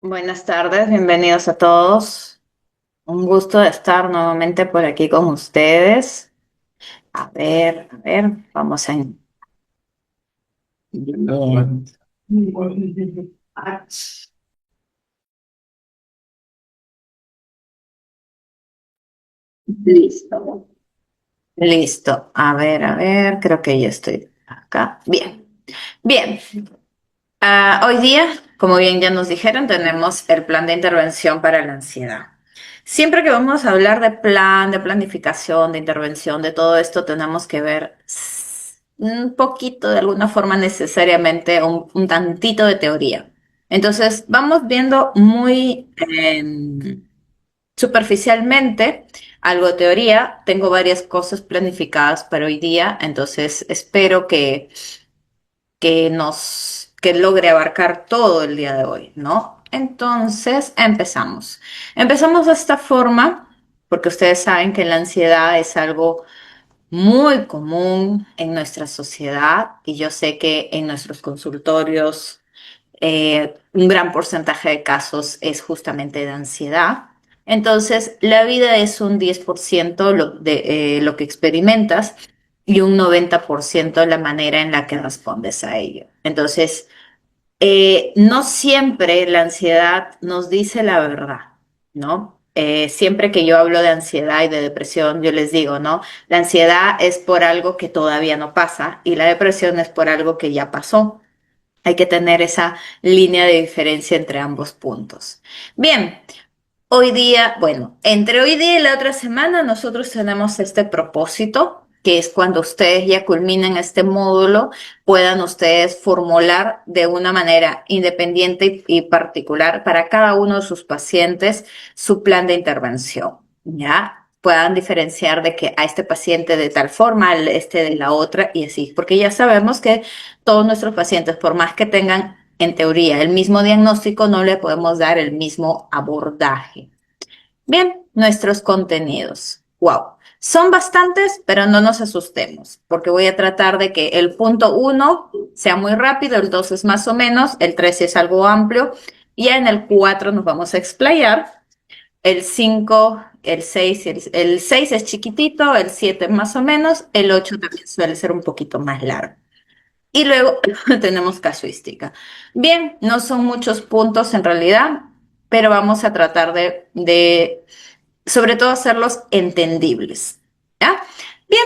Buenas tardes, bienvenidos a todos. Un gusto de estar nuevamente por aquí con ustedes. A ver, vamos a... Listo. Listo. A ver, creo que ya estoy acá. Bien, bien. Hoy día, como bien ya nos dijeron, tenemos el plan de intervención para la ansiedad. Siempre que vamos a hablar de plan, de planificación, de intervención, de todo esto, tenemos que ver un poquito, de alguna forma, necesariamente, un tantito de teoría. Entonces, vamos viendo muy superficialmente algo de teoría. Tengo varias cosas planificadas para hoy día, entonces espero que logre abarcar todo el día de hoy, ¿no? Entonces, empezamos. Empezamos de esta forma, porque ustedes saben que la ansiedad es algo muy común en nuestra sociedad y yo sé que en nuestros consultorios un gran porcentaje de casos es justamente de ansiedad. Entonces, la vida es un 10% lo que experimentas y un 90% la manera en la que respondes a ello. Entonces, no siempre la ansiedad nos dice la verdad, ¿no? Siempre que yo hablo de ansiedad y de depresión, yo les digo, ¿no? La ansiedad es por algo que todavía no pasa y la depresión es por algo que ya pasó. Hay que tener esa línea de diferencia entre ambos puntos. Bien, hoy día, bueno, entre hoy día y la otra semana nosotros tenemos este propósito, que es cuando ustedes ya culminen este módulo, puedan ustedes formular de una manera independiente y particular para cada uno de sus pacientes su plan de intervención, ¿ya? Puedan diferenciar de que a este paciente de tal forma, a este de la otra y así, porque ya sabemos que todos nuestros pacientes, por más que tengan en teoría el mismo diagnóstico, no le podemos dar el mismo abordaje. Bien, nuestros contenidos. Wow. Son bastantes, pero no nos asustemos, porque voy a tratar de que el punto uno sea muy rápido, el 2 es más o menos, el 3 es algo amplio, y ya en el 4 nos vamos a explayar, el 5, el 6, el 6 es chiquitito, el 7 más o menos, el 8 también suele ser un poquito más largo. Y luego tenemos casuística. Bien, no son muchos puntos en realidad, pero vamos a tratar de sobre todo hacerlos entendibles. ¿Ya? Bien,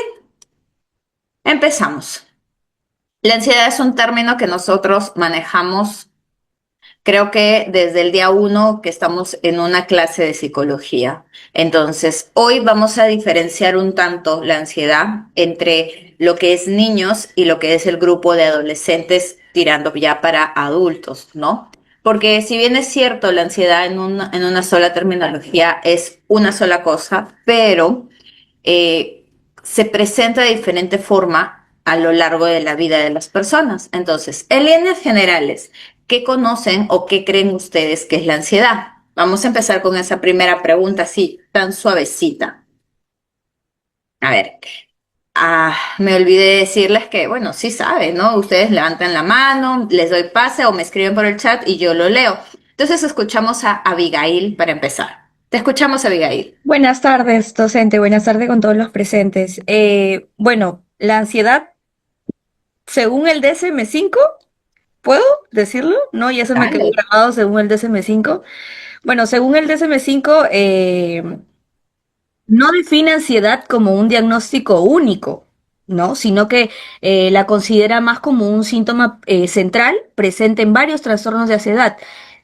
empezamos. La ansiedad es un término que nosotros manejamos, creo que desde el día uno que estamos en una clase de psicología. Entonces, hoy vamos a diferenciar un tanto la ansiedad entre lo que es niños y lo que es el grupo de adolescentes tirando ya para adultos, ¿no? Porque si bien es cierto, la ansiedad en una sola terminología es una sola cosa, pero eh, se presenta de diferente forma a lo largo de la vida de las personas. Entonces, en líneas generales, ¿qué conocen o qué creen ustedes que es la ansiedad? Vamos a empezar con esa primera pregunta así, tan suavecita. A ver, me olvidé decirles que, bueno, sí saben, ¿no? Ustedes levantan la mano, les doy pase o me escriben por el chat y yo lo leo. Entonces escuchamos a Abigail para empezar. Te escuchamos, Abigail. Buenas tardes, docente. Buenas tardes con todos los presentes. Bueno, la ansiedad, según el DSM-5, ¿puedo decirlo? No, ya se me quedó Dale. grabado según el DSM-5. Bueno, según el DSM-5, no define ansiedad como un diagnóstico único, ¿no? Sino que la considera más como un síntoma central presente en varios trastornos de ansiedad.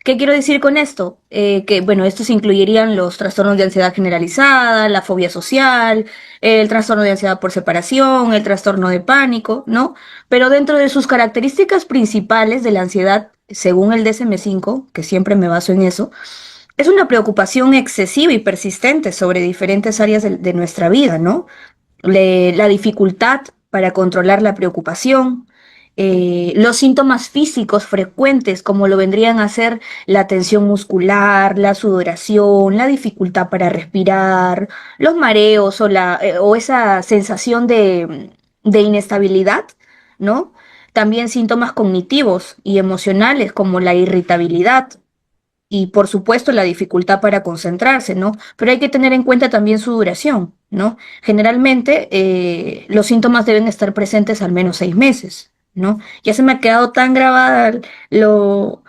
¿Qué quiero decir con esto? Que, bueno, estos incluirían los trastornos de ansiedad generalizada, la fobia social, el trastorno de ansiedad por separación, el trastorno de pánico, ¿no? Pero dentro de sus características principales de la ansiedad, según el DSM-5, que siempre me baso en eso, es una preocupación excesiva y persistente sobre diferentes áreas de nuestra vida, ¿no? La dificultad para controlar la preocupación, los síntomas físicos frecuentes, como lo vendrían a ser la tensión muscular, la sudoración, la dificultad para respirar, los mareos o esa sensación de inestabilidad, ¿no? También síntomas cognitivos y emocionales como la irritabilidad, y por supuesto la dificultad para concentrarse, ¿no? Pero hay que tener en cuenta también su duración, ¿no? Generalmente los síntomas deben estar presentes al menos 6 meses, ¿no? Ya se me ha quedado tan grabada lo,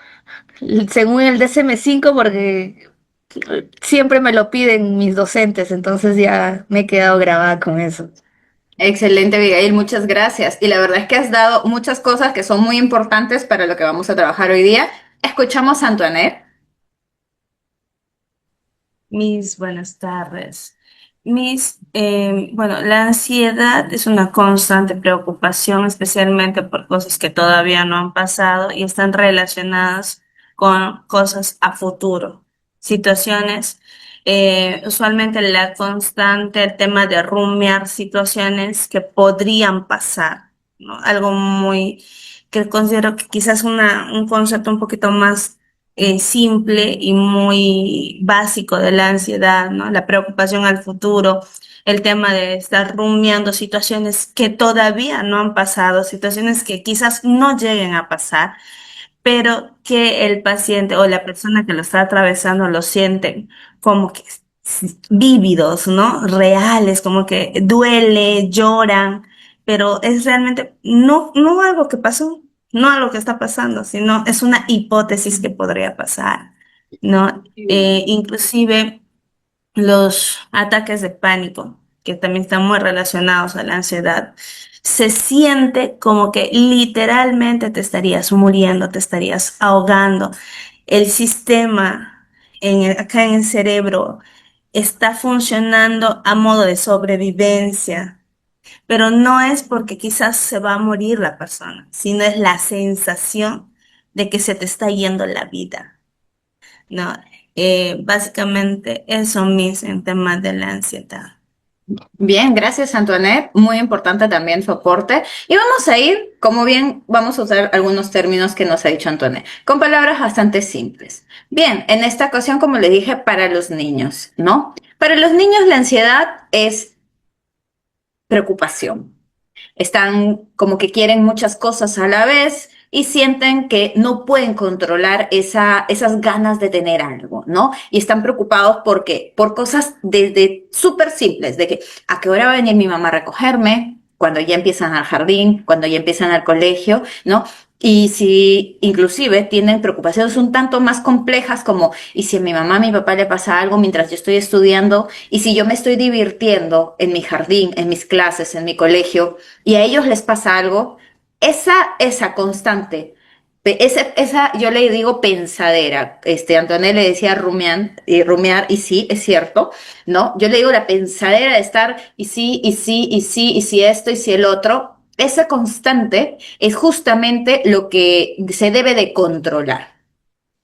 según el DSM-5 porque siempre me lo piden mis docentes, entonces ya me he quedado grabada con eso. Excelente, Abigail, muchas gracias. Y la verdad es que has dado muchas cosas que son muy importantes para lo que vamos a trabajar hoy día. Escuchamos a Antoinette. Mis buenas tardes. Bueno, la ansiedad es una constante preocupación, especialmente por cosas que todavía no han pasado y están relacionadas con cosas a futuro, situaciones, usualmente la constante, el tema de rumiar situaciones que podrían pasar, ¿no? Algo muy, que considero que quizás un concepto un poquito más simple y muy básico de la ansiedad, ¿no? La preocupación al futuro, el tema de estar rumiando situaciones que todavía no han pasado, situaciones que quizás no lleguen a pasar, pero que el paciente o la persona que lo está atravesando lo sienten como que vívidos, ¿no? Reales, como que duele, lloran, pero es realmente no algo que pasó, no algo que está pasando, sino es una hipótesis que podría pasar, ¿no? Inclusive los ataques de pánico, que también están muy relacionados a la ansiedad, se siente como que literalmente te estarías muriendo, te estarías ahogando. El sistema acá en el cerebro está funcionando a modo de sobrevivencia, pero no es porque quizás se va a morir la persona, sino es la sensación de que se te está yendo la vida, ¿no? Básicamente eso mismo en temas de la ansiedad. Bien, gracias, Antoinette. Muy importante también su aporte. Y vamos a ir, como bien, vamos a usar algunos términos que nos ha dicho Antoinette, con palabras bastante simples. Bien, en esta ocasión, como le dije, para los niños, ¿no? Para los niños la ansiedad es preocupación. Están como que quieren muchas cosas a la vez y sienten que no pueden controlar esas ganas de tener algo, ¿no? Y están preocupados porque, por cosas desde súper simples, de que a qué hora va a venir mi mamá a recogerme, cuando ya empiezan al jardín, cuando ya empiezan al colegio, ¿no? Y si inclusive tienen preocupaciones un tanto más complejas como, ¿y si a mi mamá, a mi papá le pasa algo mientras yo estoy estudiando? ¿Y si yo me estoy divirtiendo en mi jardín, en mis clases, en mi colegio? Y a ellos les pasa algo, esa constante, esa yo le digo pensadera, Antonella le decía rumiar, y sí, es cierto, ¿no? Yo le digo la pensadera de estar, y sí, y sí, y sí, y si esto, y si el otro, esa constante es justamente lo que se debe de controlar.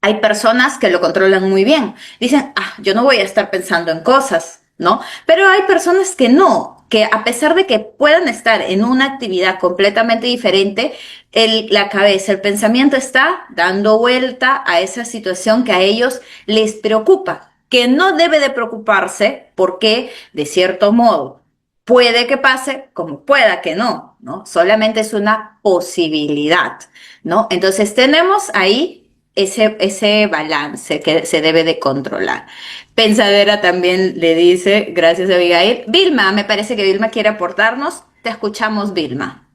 Hay personas que lo controlan muy bien. Dicen, ah, yo no voy a estar pensando en cosas, ¿no? Pero hay personas que no, que a pesar de que puedan estar en una actividad completamente diferente, la cabeza, el pensamiento está dando vuelta a esa situación que a ellos les preocupa, que no debe de preocuparse porque, de cierto modo, puede que pase como pueda que no, ¿no? Solamente es una posibilidad, ¿no? Entonces tenemos ahí ese balance que se debe de controlar. Pensadera también le dice, gracias Abigail. Vilma, me parece que Vilma quiere aportarnos. Te escuchamos, Vilma.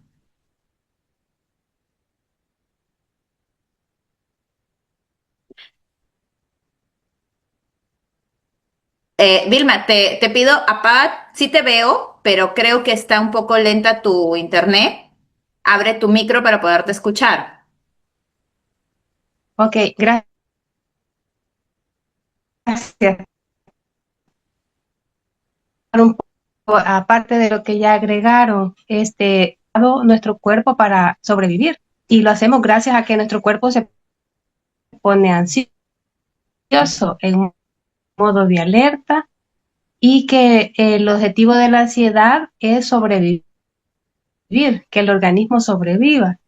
Vilma, te pido, apaga, sí te veo, pero creo que está un poco lenta tu internet. Abre tu micro para poderte escuchar. Ok, gracias. Un poco, aparte de lo que ya agregaron, dado nuestro cuerpo para sobrevivir y lo hacemos gracias a que nuestro cuerpo se pone ansioso en modo de alerta y que el objetivo de la ansiedad es sobrevivir, que el organismo sobreviva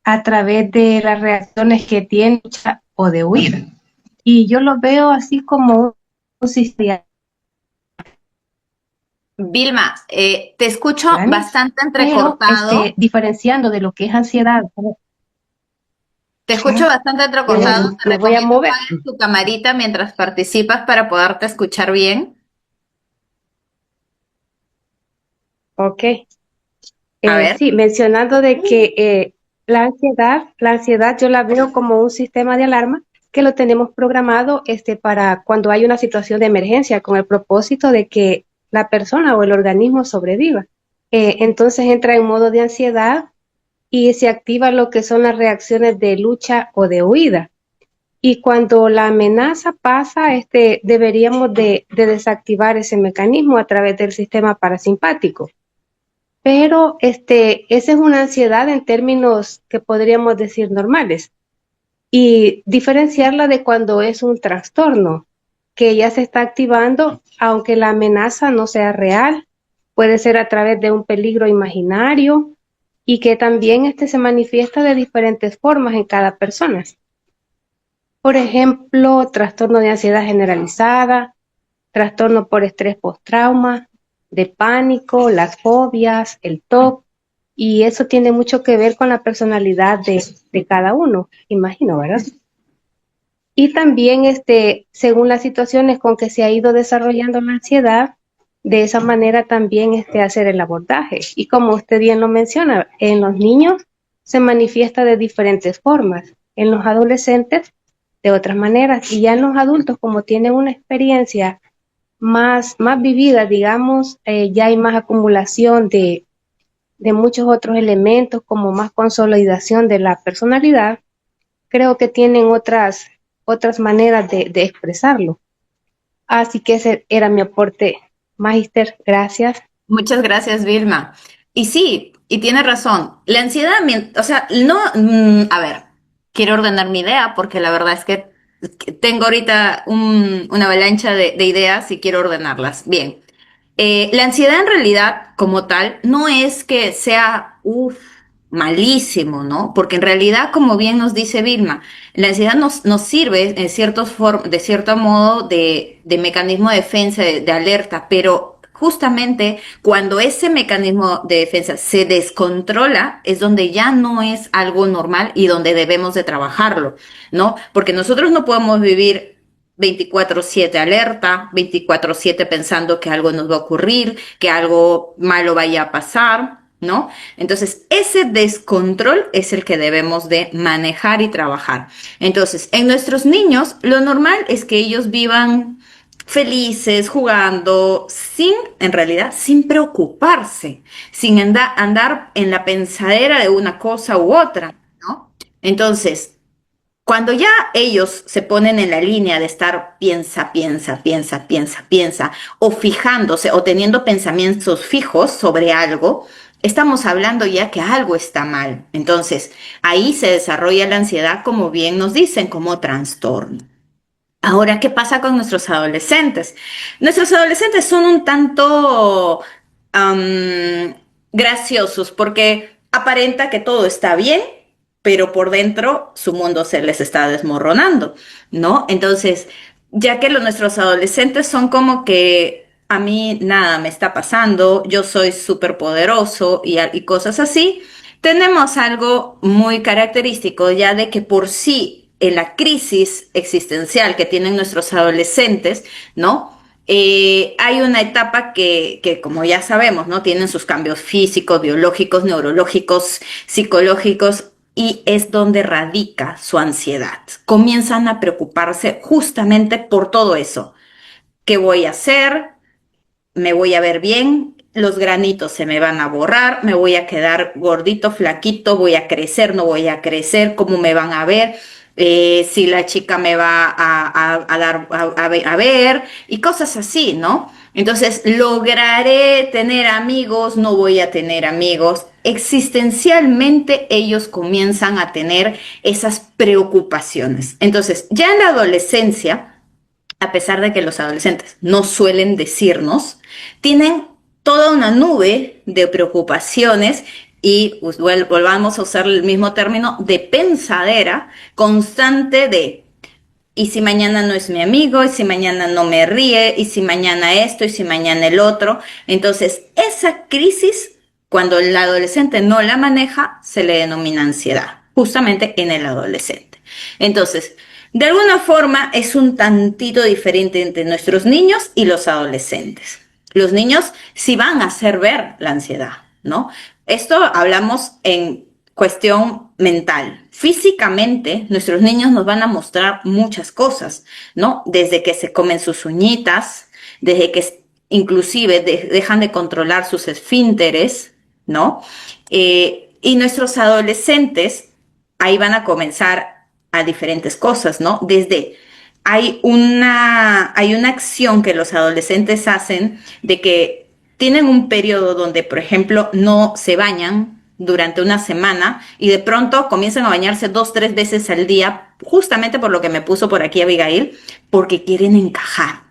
a través de las reacciones que tiene o de huir. Y yo lo veo así como un sistema Vilma, te escucho organismo, bastante pero entrecortado. diferenciando de lo que es ansiedad. Te escucho bastante entrecortado. Te Me voy a recomiendo mover. apagues tu camarita mientras participas para poderte escuchar bien. Ok. A ver. Sí, mencionando de que la ansiedad yo la veo como un sistema de alarma que lo tenemos programado para cuando hay una situación de emergencia con el propósito de que la persona o el organismo sobreviva. Entonces entra en modo de ansiedad y se activa lo que son las reacciones de lucha o de huida. Y cuando la amenaza pasa, deberíamos de desactivar ese mecanismo a través del sistema parasimpático. Pero esa es una ansiedad en términos que podríamos decir normales y diferenciarla de cuando es un trastorno que ya se está activando, aunque la amenaza no sea real, puede ser a través de un peligro imaginario y que también se manifiesta de diferentes formas en cada persona. Por ejemplo, trastorno de ansiedad generalizada, trastorno por estrés postrauma, de pánico, las fobias, el TOC, y eso tiene mucho que ver con la personalidad de cada uno, imagino, ¿verdad? Y también, según las situaciones con que se ha ido desarrollando la ansiedad, de esa manera también hacer el abordaje. Y como usted bien lo menciona, en los niños se manifiesta de diferentes formas, en los adolescentes de otras maneras, y ya en los adultos, como tienen una experiencia más vivida, digamos, ya hay más acumulación de muchos otros elementos, como más consolidación de la personalidad, creo que tienen otras maneras de expresarlo. Así que ese era mi aporte. Magister, gracias. Muchas gracias, Vilma. Y sí, y tiene razón. La ansiedad, o sea, no, a ver, quiero ordenar mi idea porque la verdad es que tengo ahorita una avalancha de ideas y quiero ordenarlas. Bien. La ansiedad en realidad, como tal, no es que sea, malísimo, ¿no? Porque en realidad, como bien nos dice Vilma, la ansiedad nos sirve de cierto modo de mecanismo de defensa, de alerta, pero justamente cuando ese mecanismo de defensa se descontrola es donde ya no es algo normal y donde debemos de trabajarlo, ¿no? Porque nosotros no podemos vivir 24/7 alerta, 24/7 pensando que algo nos va a ocurrir, que algo malo vaya a pasar, ¿no? Entonces, ese descontrol es el que debemos de manejar y trabajar. Entonces, en nuestros niños, lo normal es que ellos vivan felices, jugando, en realidad, sin preocuparse, sin andar en la pensadera de una cosa u otra, ¿no? Entonces, cuando ya ellos se ponen en la línea de estar piensa, o fijándose o teniendo pensamientos fijos sobre algo, estamos hablando ya que algo está mal. Entonces, ahí se desarrolla la ansiedad, como bien nos dicen, como trastorno. Ahora, ¿qué pasa con nuestros adolescentes? Nuestros adolescentes son un tanto am, graciosos porque aparenta que todo está bien, pero por dentro su mundo se les está desmoronando, ¿no? Entonces, ya que nuestros adolescentes son como que a mí nada me está pasando, yo soy súper poderoso y cosas así, tenemos algo muy característico ya de que por sí en la crisis existencial que tienen nuestros adolescentes, ¿no? Hay una etapa que, como ya sabemos, ¿no? Tienen sus cambios físicos, biológicos, neurológicos, psicológicos, y es donde radica su ansiedad. Comienzan a preocuparse justamente por todo eso. ¿Qué voy a hacer? ¿Me voy a ver bien? Los granitos se me van a borrar, me voy a quedar gordito, flaquito, voy a crecer, no voy a crecer, cómo me van a ver, si la chica me va a dar a ver y cosas así, ¿no? Entonces, lograré tener amigos, no voy a tener amigos. Existencialmente ellos comienzan a tener esas preocupaciones. Entonces, ya en la adolescencia, a pesar de que los adolescentes no suelen decirnos, tienen toda una nube de preocupaciones y pues, volvamos a usar el mismo término de pensadera constante de y si mañana no es mi amigo, y si mañana no me ríe, y si mañana esto, y si mañana el otro. Entonces, esa crisis, cuando el adolescente no la maneja, se le denomina ansiedad. justamente en el adolescente. Entonces, de alguna forma es un tantito diferente entre nuestros niños y los adolescentes. Los niños sí van a hacer ver la ansiedad, ¿no? Esto hablamos en cuestión mental. Físicamente, nuestros niños nos van a mostrar muchas cosas, ¿no? Desde que se comen sus uñitas, desde que inclusive dejan de controlar sus esfínteres, ¿no? Y nuestros adolescentes ahí van a comenzar a diferentes cosas, ¿no? Desde hay una acción que los adolescentes hacen de que tienen un periodo donde, por ejemplo, no se bañan durante una semana y de pronto comienzan a bañarse 2, 3 veces al día, justamente por lo que me puso por aquí Abigail, porque quieren encajar,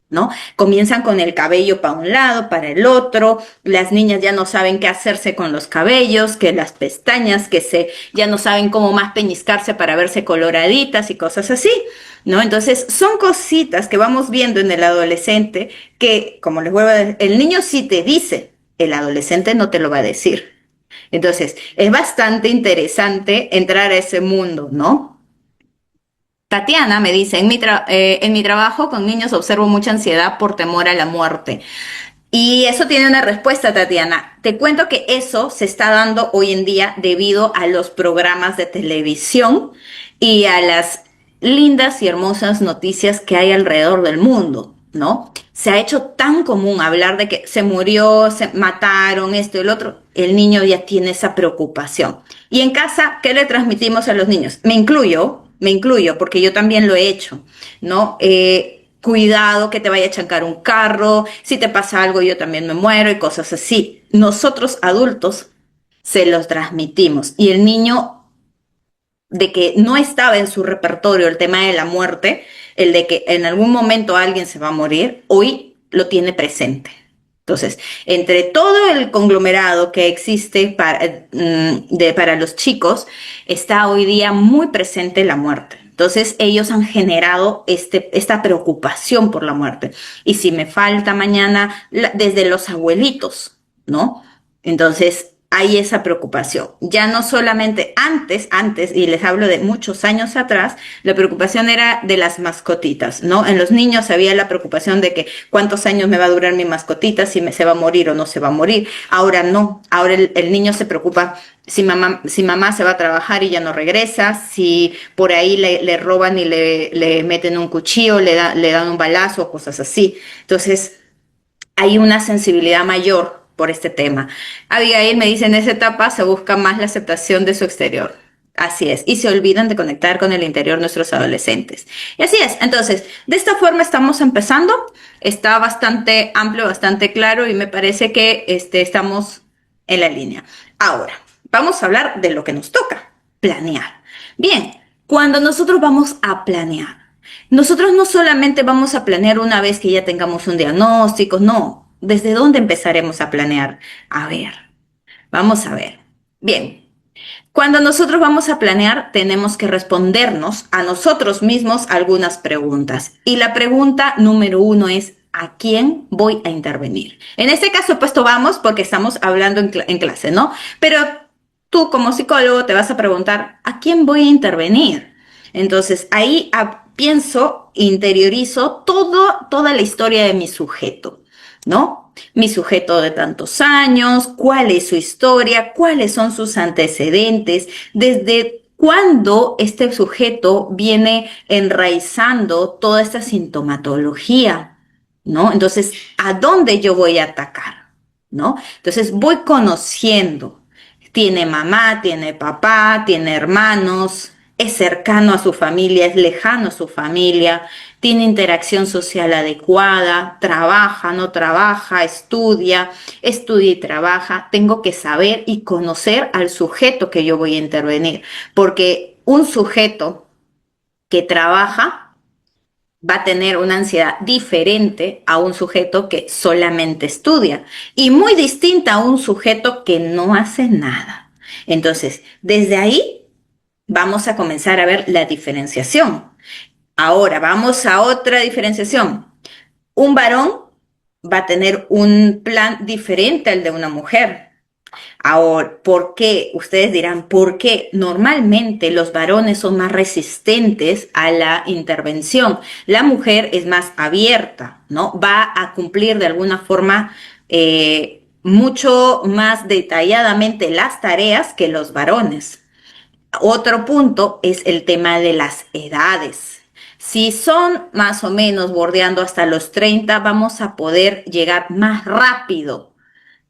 ¿no? Comienzan con el cabello para un lado, para el otro, las niñas ya no saben qué hacerse con los cabellos, que las pestañas, ya no saben cómo más peñiscarse para verse coloraditas y cosas así, ¿no? Entonces, son cositas que vamos viendo en el adolescente que, como les vuelvo a decir, el niño sí te dice, el adolescente no te lo va a decir. Entonces, es bastante interesante entrar a ese mundo, ¿no? Tatiana me dice, en mi trabajo con niños observo mucha ansiedad por temor a la muerte. Y eso tiene una respuesta, Tatiana. Te cuento que eso se está dando hoy en día debido a los programas de televisión y a las lindas y hermosas noticias que hay alrededor del mundo, ¿no? Se ha hecho tan común hablar de que se murió, se mataron, esto y el otro. El niño ya tiene esa preocupación. Y en casa, ¿qué le transmitimos a los niños? Me incluyo, porque yo también lo he hecho, ¿no? Cuidado que te vaya a chancar un carro, si te pasa algo yo también me muero y cosas así. Nosotros adultos se los transmitimos y el niño de que no estaba en su repertorio el tema de la muerte, el de que en algún momento alguien se va a morir, hoy lo tiene presente. Entonces, entre todo el conglomerado que existe para los chicos, está hoy día muy presente la muerte. Entonces, ellos han generado esta preocupación por la muerte. Y si me falta mañana, desde los abuelitos, ¿no? Entonces, hay esa preocupación. Ya no solamente antes, y les hablo de muchos años atrás, la preocupación era de las mascotitas, ¿no? En los niños había la preocupación de que cuántos años me va a durar mi mascotita, si se va a morir o no se va a morir. Ahora no, ahora el niño se preocupa si mamá se va a trabajar y ya no regresa, si por ahí le roban y le meten un cuchillo, le dan un balazo, cosas así. Entonces, hay una sensibilidad mayor por este tema. Abigail me dice, en esa etapa se busca más la aceptación de su exterior. Así es, y se olvidan de conectar con el interior nuestros adolescentes. Y así es, entonces, de esta forma estamos empezando, está bastante amplio, bastante claro y me parece que estamos en la línea. Ahora, vamos a hablar de lo que nos toca, planear. Bien, cuando nosotros vamos a planear, nosotros no solamente vamos a planear una vez que ya tengamos un diagnóstico, no. ¿Desde dónde empezaremos a planear? A ver, vamos a ver. Bien, cuando nosotros vamos a planear, tenemos que respondernos a nosotros mismos algunas preguntas. Y la pregunta número 1 es, ¿a quién voy a intervenir? En este caso, puesto vamos porque estamos hablando en clase, ¿no? Pero tú como psicólogo te vas a preguntar, ¿a quién voy a intervenir? Entonces, ahí pienso, interiorizo toda la historia de mi sujeto, ¿no? Mi sujeto de tantos años, cuál es su historia, cuáles son sus antecedentes, desde cuándo este sujeto viene enraizando toda esta sintomatología, ¿no? Entonces, ¿a dónde yo voy a atacar? ¿No? Entonces, voy conociendo. Tiene mamá, tiene papá, tiene hermanos, es cercano a su familia, es lejano a su familia, tiene interacción social adecuada, trabaja, no trabaja, estudia y trabaja. Tengo que saber y conocer al sujeto que yo voy a intervenir, porque un sujeto que trabaja va a tener una ansiedad diferente a un sujeto que solamente estudia y muy distinta a un sujeto que no hace nada. Entonces, desde ahí vamos a comenzar a ver la diferenciación. Ahora, vamos a otra diferenciación. Un varón va a tener un plan diferente al de una mujer. Ahora, ¿por qué? Ustedes dirán, ¿por qué normalmente los varones son más resistentes a la intervención? La mujer es más abierta, ¿no? Va a cumplir de alguna forma mucho más detalladamente las tareas que los varones. Otro punto es el tema de las edades. Si son más o menos bordeando hasta los 30, vamos a poder llegar más rápido.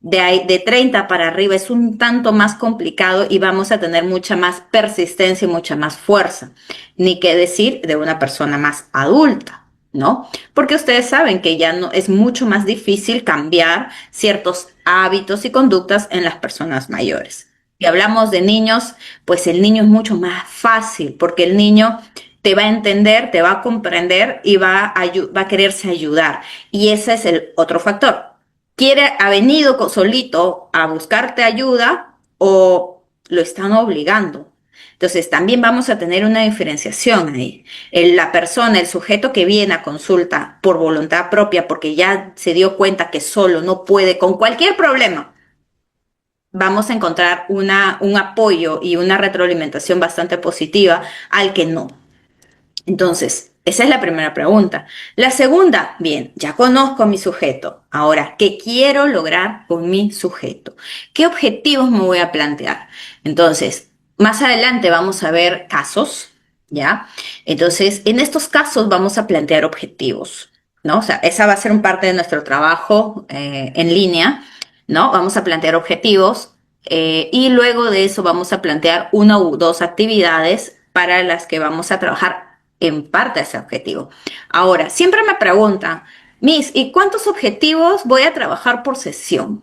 De 30 para arriba es un tanto más complicado y vamos a tener mucha más persistencia y mucha más fuerza. Ni qué decir de una persona más adulta, ¿no? Porque ustedes saben que ya no es mucho más difícil cambiar ciertos hábitos y conductas en las personas mayores. Si hablamos de niños, pues el niño es mucho más fácil porque el niño te va a entender, te va a comprender y va a quererse ayudar. Y ese es el otro factor. Ha venido solito a buscarte ayuda o lo están obligando. Entonces, también vamos a tener una diferenciación ahí. La persona, el sujeto que viene a consulta por voluntad propia, porque ya se dio cuenta que solo no puede con cualquier problema, vamos a encontrar un apoyo y una retroalimentación bastante positiva al que no. Entonces, esa es la primera pregunta. La segunda, bien, ya conozco a mi sujeto. Ahora, ¿qué quiero lograr con mi sujeto? ¿Qué objetivos me voy a plantear? Entonces, más adelante vamos a ver casos, ¿ya? Entonces, en estos casos vamos a plantear objetivos, ¿no? O sea, esa va a ser un parte de nuestro trabajo en línea, ¿no? Vamos a plantear objetivos y luego de eso vamos a plantear una u dos actividades para las que vamos a trabajar en parte a ese objetivo. Ahora, siempre me preguntan, Miss, ¿y cuántos objetivos voy a trabajar por sesión?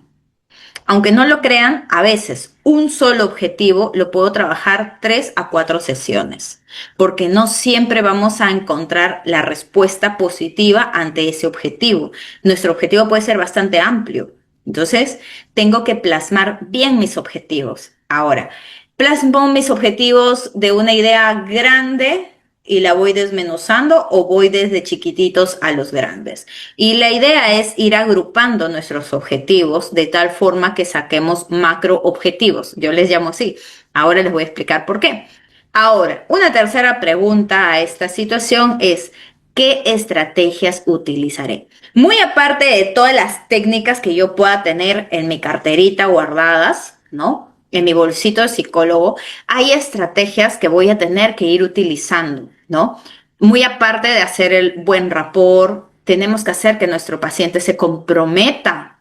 Aunque no lo crean, a veces un solo objetivo lo puedo trabajar 3 a 4 sesiones, porque no siempre vamos a encontrar la respuesta positiva ante ese objetivo. Nuestro objetivo puede ser bastante amplio. Entonces, tengo que plasmar bien mis objetivos. Ahora, plasmo mis objetivos de una idea grande y la voy desmenuzando o voy desde chiquititos a los grandes. Y la idea es ir agrupando nuestros objetivos de tal forma que saquemos macro objetivos. Yo les llamo así. Ahora les voy a explicar por qué. Ahora, una tercera pregunta a esta situación es, ¿qué estrategias utilizaré? Muy aparte de todas las técnicas que yo pueda tener en mi carterita guardadas, ¿no? En mi bolsito de psicólogo, hay estrategias que voy a tener que ir utilizando, ¿no? Muy aparte de hacer el buen rapport, tenemos que hacer que nuestro paciente se comprometa,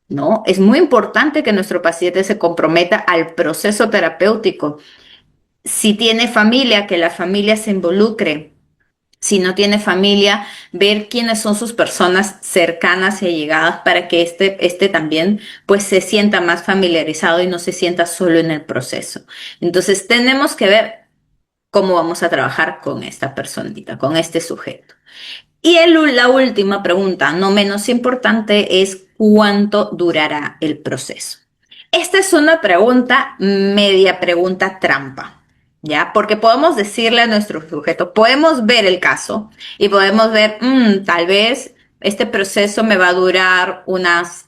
¿no? Es muy importante que nuestro paciente se comprometa al proceso terapéutico. Si tiene familia, que la familia se involucre. Si no tiene familia, ver quiénes son sus personas cercanas y allegadas para que este también pues se sienta más familiarizado y no se sienta solo en el proceso. Entonces tenemos que ver cómo vamos a trabajar con esta personita, con este sujeto. Y la última pregunta, no menos importante, es ¿cuánto durará el proceso? Esta es una pregunta, media pregunta trampa, ¿ya? Porque podemos decirle a nuestro sujeto, podemos ver el caso y podemos ver, tal vez este proceso me va a durar unas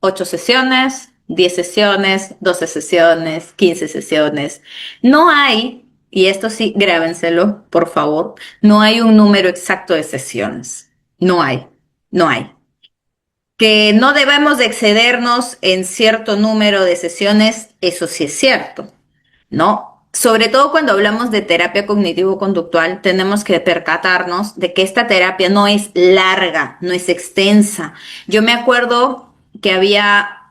8 sesiones, 10 sesiones, 12 sesiones, 15 sesiones. No hay, y esto sí, grábenselo, por favor, no hay un número exacto de sesiones. No hay, no hay. Que no debemos de excedernos en cierto número de sesiones, eso sí es cierto, ¿no? Sobre todo cuando hablamos de terapia cognitivo-conductual, tenemos que percatarnos de que esta terapia no es larga, no es extensa. Yo me acuerdo que había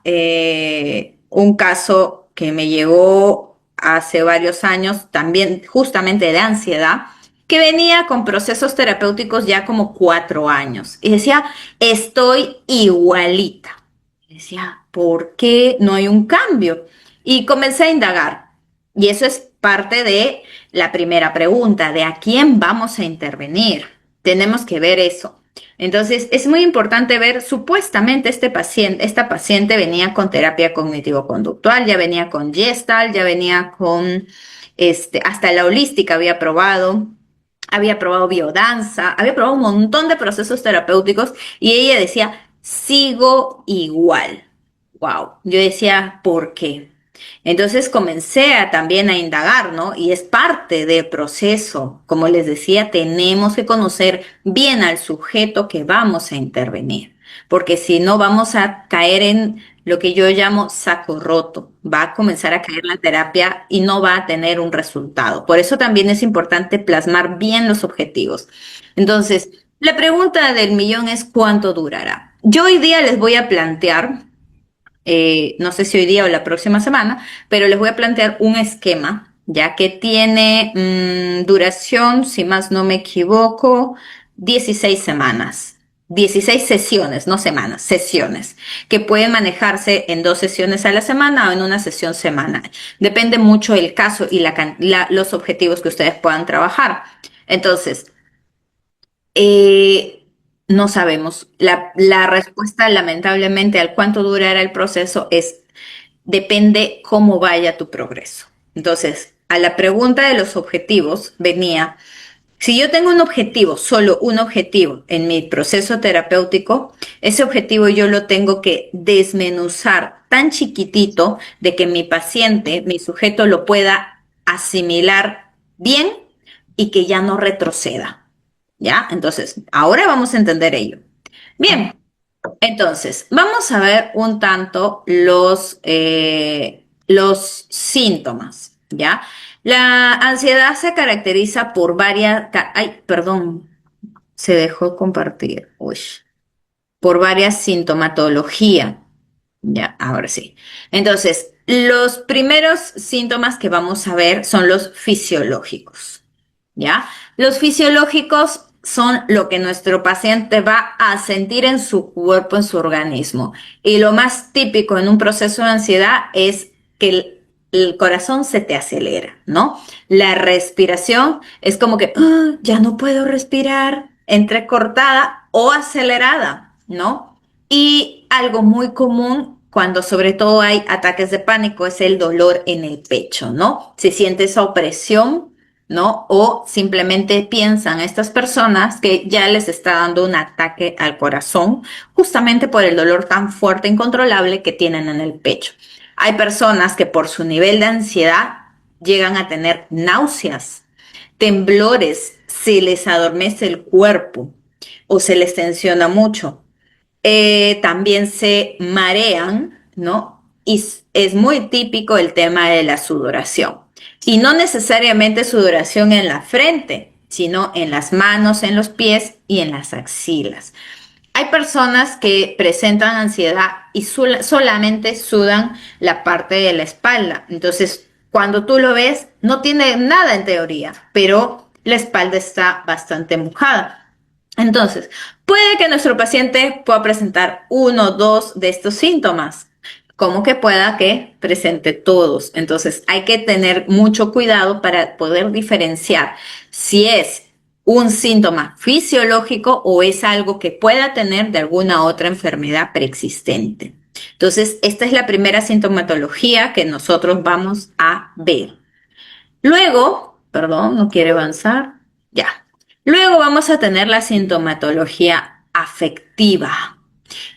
un caso que me llegó hace varios años, también justamente de ansiedad, que venía con procesos terapéuticos ya como 4 años. Y decía, estoy igualita. Y decía, ¿por qué no hay un cambio? Y comencé a indagar. Y eso es parte de la primera pregunta, de a quién vamos a intervenir. Tenemos que ver eso. Entonces, es muy importante ver, supuestamente esta paciente venía con terapia cognitivo-conductual, ya venía con Gestalt, ya venía con, hasta la holística había probado biodanza, había probado un montón de procesos terapéuticos y ella decía, sigo igual. Wow, yo decía, ¿por qué? Entonces comencé también a indagar, ¿no? Y es parte del proceso. Como les decía, tenemos que conocer bien al sujeto que vamos a intervenir, porque si no vamos a caer en lo que yo llamo saco roto. Va a comenzar a caer la terapia y no va a tener un resultado. Por eso también es importante plasmar bien los objetivos. Entonces, la pregunta del millón es ¿cuánto durará? Yo hoy día les voy a plantear no sé si hoy día o la próxima semana, pero les voy a plantear un esquema, ya que tiene duración, si más no me equivoco, 16 semanas. 16 sesiones, no semanas, sesiones, que pueden manejarse en 2 sesiones a la semana o en una sesión semanal. Depende mucho el caso y los objetivos que ustedes puedan trabajar. Entonces, eh, no sabemos. La respuesta, lamentablemente, al cuánto durará el proceso depende cómo vaya tu progreso. Entonces, a la pregunta de los objetivos venía, si yo tengo un objetivo, solo un objetivo en mi proceso terapéutico, ese objetivo yo lo tengo que desmenuzar tan chiquitito de que mi paciente, mi sujeto lo pueda asimilar bien y que ya no retroceda. ¿Ya? Entonces, ahora vamos a entender ello. Bien, entonces, vamos a ver un tanto los síntomas, ¿ya? La ansiedad se caracteriza por ay, perdón, se dejó compartir, uy, por varias sintomatologías, ya, ahora sí. Entonces, los primeros síntomas que vamos a ver son los fisiológicos. ¿Ya? Los fisiológicos son lo que nuestro paciente va a sentir en su cuerpo, en su organismo. Y lo más típico en un proceso de ansiedad es que el corazón se te acelera, ¿no? La respiración es como que ya no puedo respirar, entrecortada o acelerada, ¿no? Y algo muy común cuando sobre todo hay ataques de pánico es el dolor en el pecho, ¿no? Se siente esa opresión, ¿no? O simplemente piensan estas personas que ya les está dando un ataque al corazón justamente por el dolor tan fuerte e incontrolable que tienen en el pecho. Hay personas que por su nivel de ansiedad llegan a tener náuseas, temblores, se les adormece el cuerpo o se les tensiona mucho. También se marean, ¿no? Y es muy típico el tema de la sudoración. Y no necesariamente sudoración en la frente, sino en las manos, en los pies y en las axilas. Hay personas que presentan ansiedad y solamente sudan la parte de la espalda. Entonces, cuando tú lo ves, no tiene nada en teoría, pero la espalda está bastante mojada. Entonces, puede que nuestro paciente pueda presentar uno o dos de estos síntomas, como que pueda que presente todos. Entonces, hay que tener mucho cuidado para poder diferenciar si es un síntoma fisiológico o es algo que pueda tener de alguna otra enfermedad preexistente. Entonces, esta es la primera sintomatología que nosotros vamos a ver. Luego, perdón, no quiere avanzar. Ya. Luego vamos a tener la sintomatología afectiva.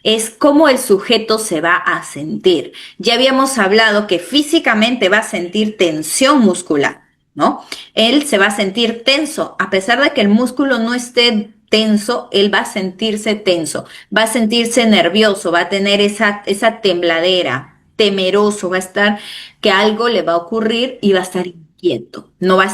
Es cómo el sujeto se va a sentir. Ya habíamos hablado que físicamente va a sentir tensión muscular, ¿no? Él se va a sentir tenso, a pesar de que el músculo no esté tenso, él va a sentirse tenso, va a sentirse nervioso, va a tener esa tembladera, temeroso, va a estar que algo le va a ocurrir y va a estar inquieto. No va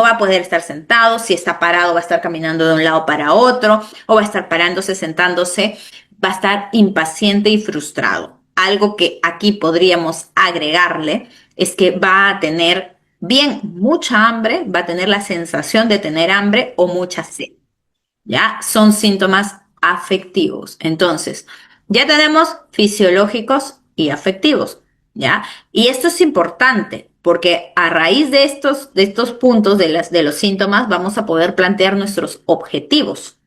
a poder estar sentado, si está parado va a estar caminando de un lado para otro o va a estar parándose, sentándose, va a estar impaciente y frustrado. Algo que aquí podríamos agregarle es que va a tener bien mucha hambre, va a tener la sensación de tener hambre o mucha sed. ¿Ya? Son síntomas afectivos. Entonces, ya tenemos fisiológicos y afectivos, ¿ya? Y esto es importante porque a raíz de estos puntos de los síntomas vamos a poder plantear nuestros objetivos,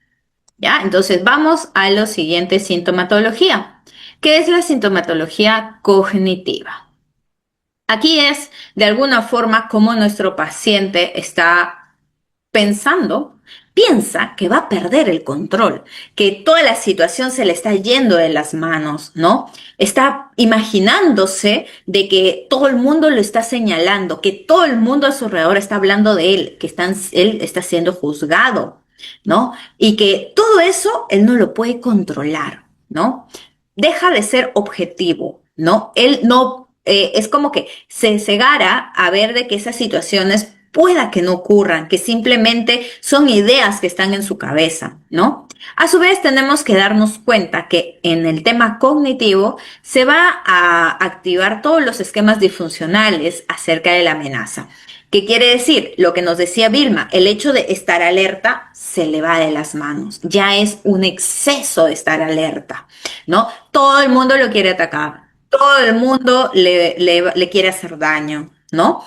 ¿ya? Entonces, vamos a la siguiente sintomatología, que es la sintomatología cognitiva. Aquí es, de alguna forma, cómo nuestro paciente está pensando, piensa que va a perder el control, que toda la situación se le está yendo de las manos, ¿no? Está imaginándose de que todo el mundo lo está señalando, que todo el mundo a su alrededor está hablando de él, que él está siendo juzgado, ¿no? Y que todo eso él no lo puede controlar, ¿no? Deja de ser objetivo, ¿no? Él no, es como que se cegara a ver de que esas situaciones pueda que no ocurran, que simplemente son ideas que están en su cabeza, ¿no? A su vez, tenemos que darnos cuenta que en el tema cognitivo se va a activar todos los esquemas disfuncionales acerca de la amenaza. ¿Qué quiere decir? Lo que nos decía Vilma, el hecho de estar alerta se le va de las manos. Ya es un exceso de estar alerta, ¿no? Todo el mundo lo quiere atacar, todo el mundo le quiere hacer daño, ¿no?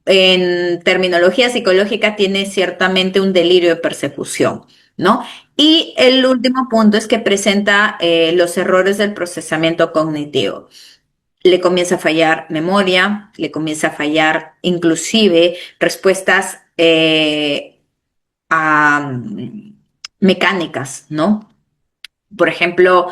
En terminología psicológica tiene ciertamente un delirio de persecución, ¿no? Y el último punto es que presenta los errores del procesamiento cognitivo. Le comienza a fallar memoria, le comienza a fallar inclusive respuestas mecánicas, ¿no? Por ejemplo,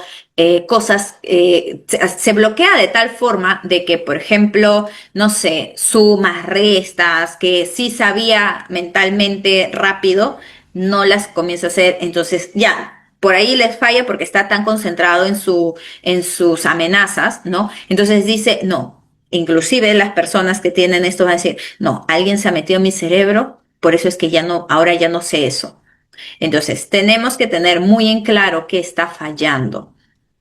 cosas, se bloquea de tal forma de que, por ejemplo, no sé, sumas, restas, que sí sabía mentalmente rápido, no las comienza a hacer, entonces ya. Por ahí les falla porque está tan concentrado en sus amenazas, ¿no? Entonces dice, no, inclusive las personas que tienen esto van a decir, no, alguien se ha metido en mi cerebro, por eso es que ya no, ahora ya no sé eso. Entonces, tenemos que tener muy en claro qué está fallando,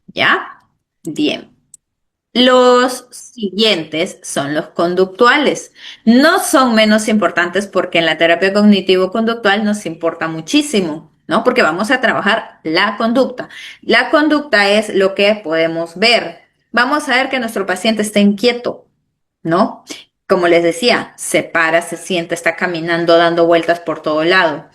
¿ya? Bien. Los siguientes son los conductuales. No son menos importantes porque en la terapia cognitivo-conductual nos importa muchísimo, ¿no? Porque vamos a trabajar la conducta. La conducta es lo que podemos ver. Vamos a ver que nuestro paciente está inquieto, ¿no? Como les decía, se para, se sienta, está caminando, dando vueltas por todo lado.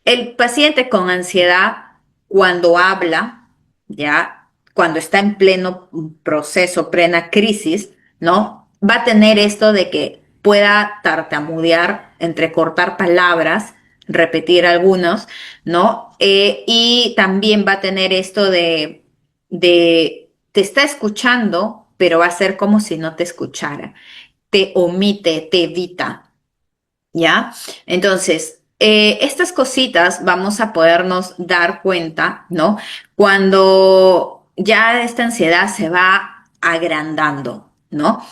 El paciente con ansiedad, cuando habla, ya, cuando está en pleno proceso, plena crisis, ¿no? Va a tener esto de que pueda tartamudear, entrecortar palabras, repetir algunos, ¿no? Y también va a tener esto te está escuchando, pero va a ser como si no te escuchara. Te omite, te evita, ¿ya? Entonces, estas cositas vamos a podernos dar cuenta, ¿no? Cuando ya esta ansiedad se va agrandando, ¿no?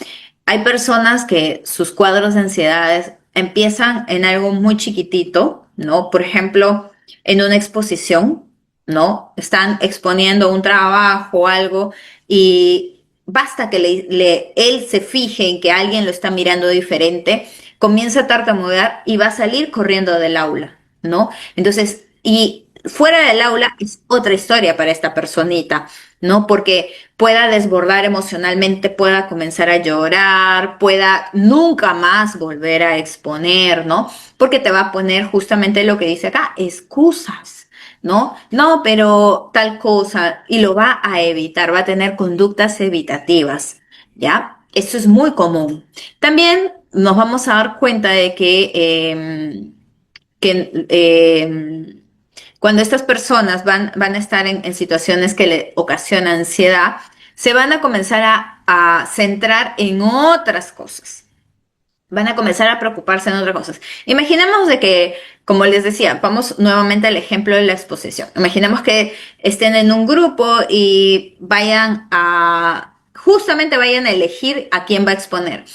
Hay personas que sus cuadros de ansiedades empiezan en algo muy chiquitito, ¿no? Por ejemplo, en una exposición, ¿no? Están exponiendo un trabajo o algo y basta que él se fije en que alguien lo está mirando diferente, comienza a tartamudear y va a salir corriendo del aula, ¿no? Entonces, y fuera del aula es otra historia para esta personita, ¿no? Porque pueda desbordar emocionalmente, pueda comenzar a llorar, pueda nunca más volver a exponer, ¿no? Porque te va a poner justamente lo que dice acá, excusas, ¿no? No, pero tal cosa, y lo va a evitar, va a tener conductas evitativas, ¿ya? Eso es muy común. También nos vamos a dar cuenta de que cuando estas personas van a estar en situaciones que le ocasionan ansiedad, se van a comenzar a centrar en otras cosas. Van a comenzar a preocuparse en otras cosas. Imaginemos de que, como les decía, vamos nuevamente al ejemplo de la exposición. Imaginemos que estén en un grupo y justamente vayan a elegir a quién va a exponer.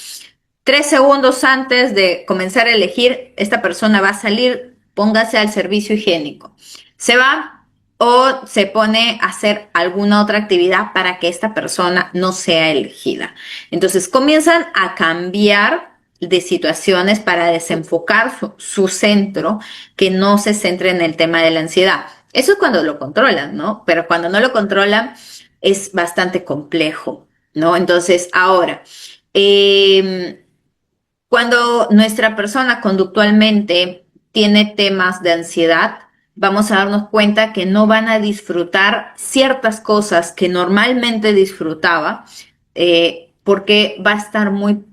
3 segundos antes de comenzar a elegir, esta persona va a salir, póngase al servicio higiénico. Se va o se pone a hacer alguna otra actividad para que esta persona no sea elegida. Entonces comienzan a cambiar de situaciones para desenfocar su centro, que no se centre en el tema de la ansiedad. Eso es cuando lo controlan, ¿no? Pero cuando no lo controlan es bastante complejo, ¿no? Entonces, ahora, cuando nuestra persona conductualmente tiene temas de ansiedad, vamos a darnos cuenta que no van a disfrutar ciertas cosas que normalmente disfrutaba, porque va a estar muy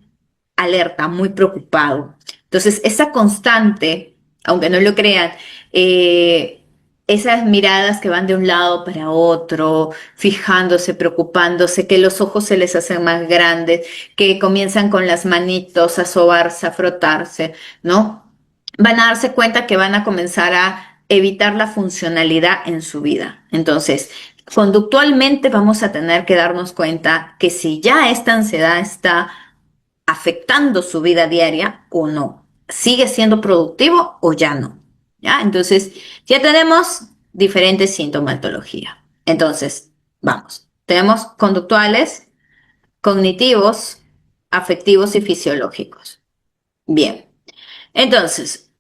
alerta, muy preocupado. Entonces, esa constante, aunque no lo crean, esas miradas que van de un lado para otro, fijándose, preocupándose, que los ojos se les hacen más grandes, que comienzan con las manitos a sobarse, a frotarse, ¿no? Van a darse cuenta que van a comenzar a evitar la funcionalidad en su vida. Entonces, conductualmente vamos a tener que darnos cuenta que si ya esta ansiedad está afectando su vida diaria o no, sigue siendo productivo o ya no. ¿Ya? Entonces, ya tenemos diferentes sintomatologías. Entonces, vamos, tenemos conductuales, cognitivos, afectivos y fisiológicos. Bien, entonces,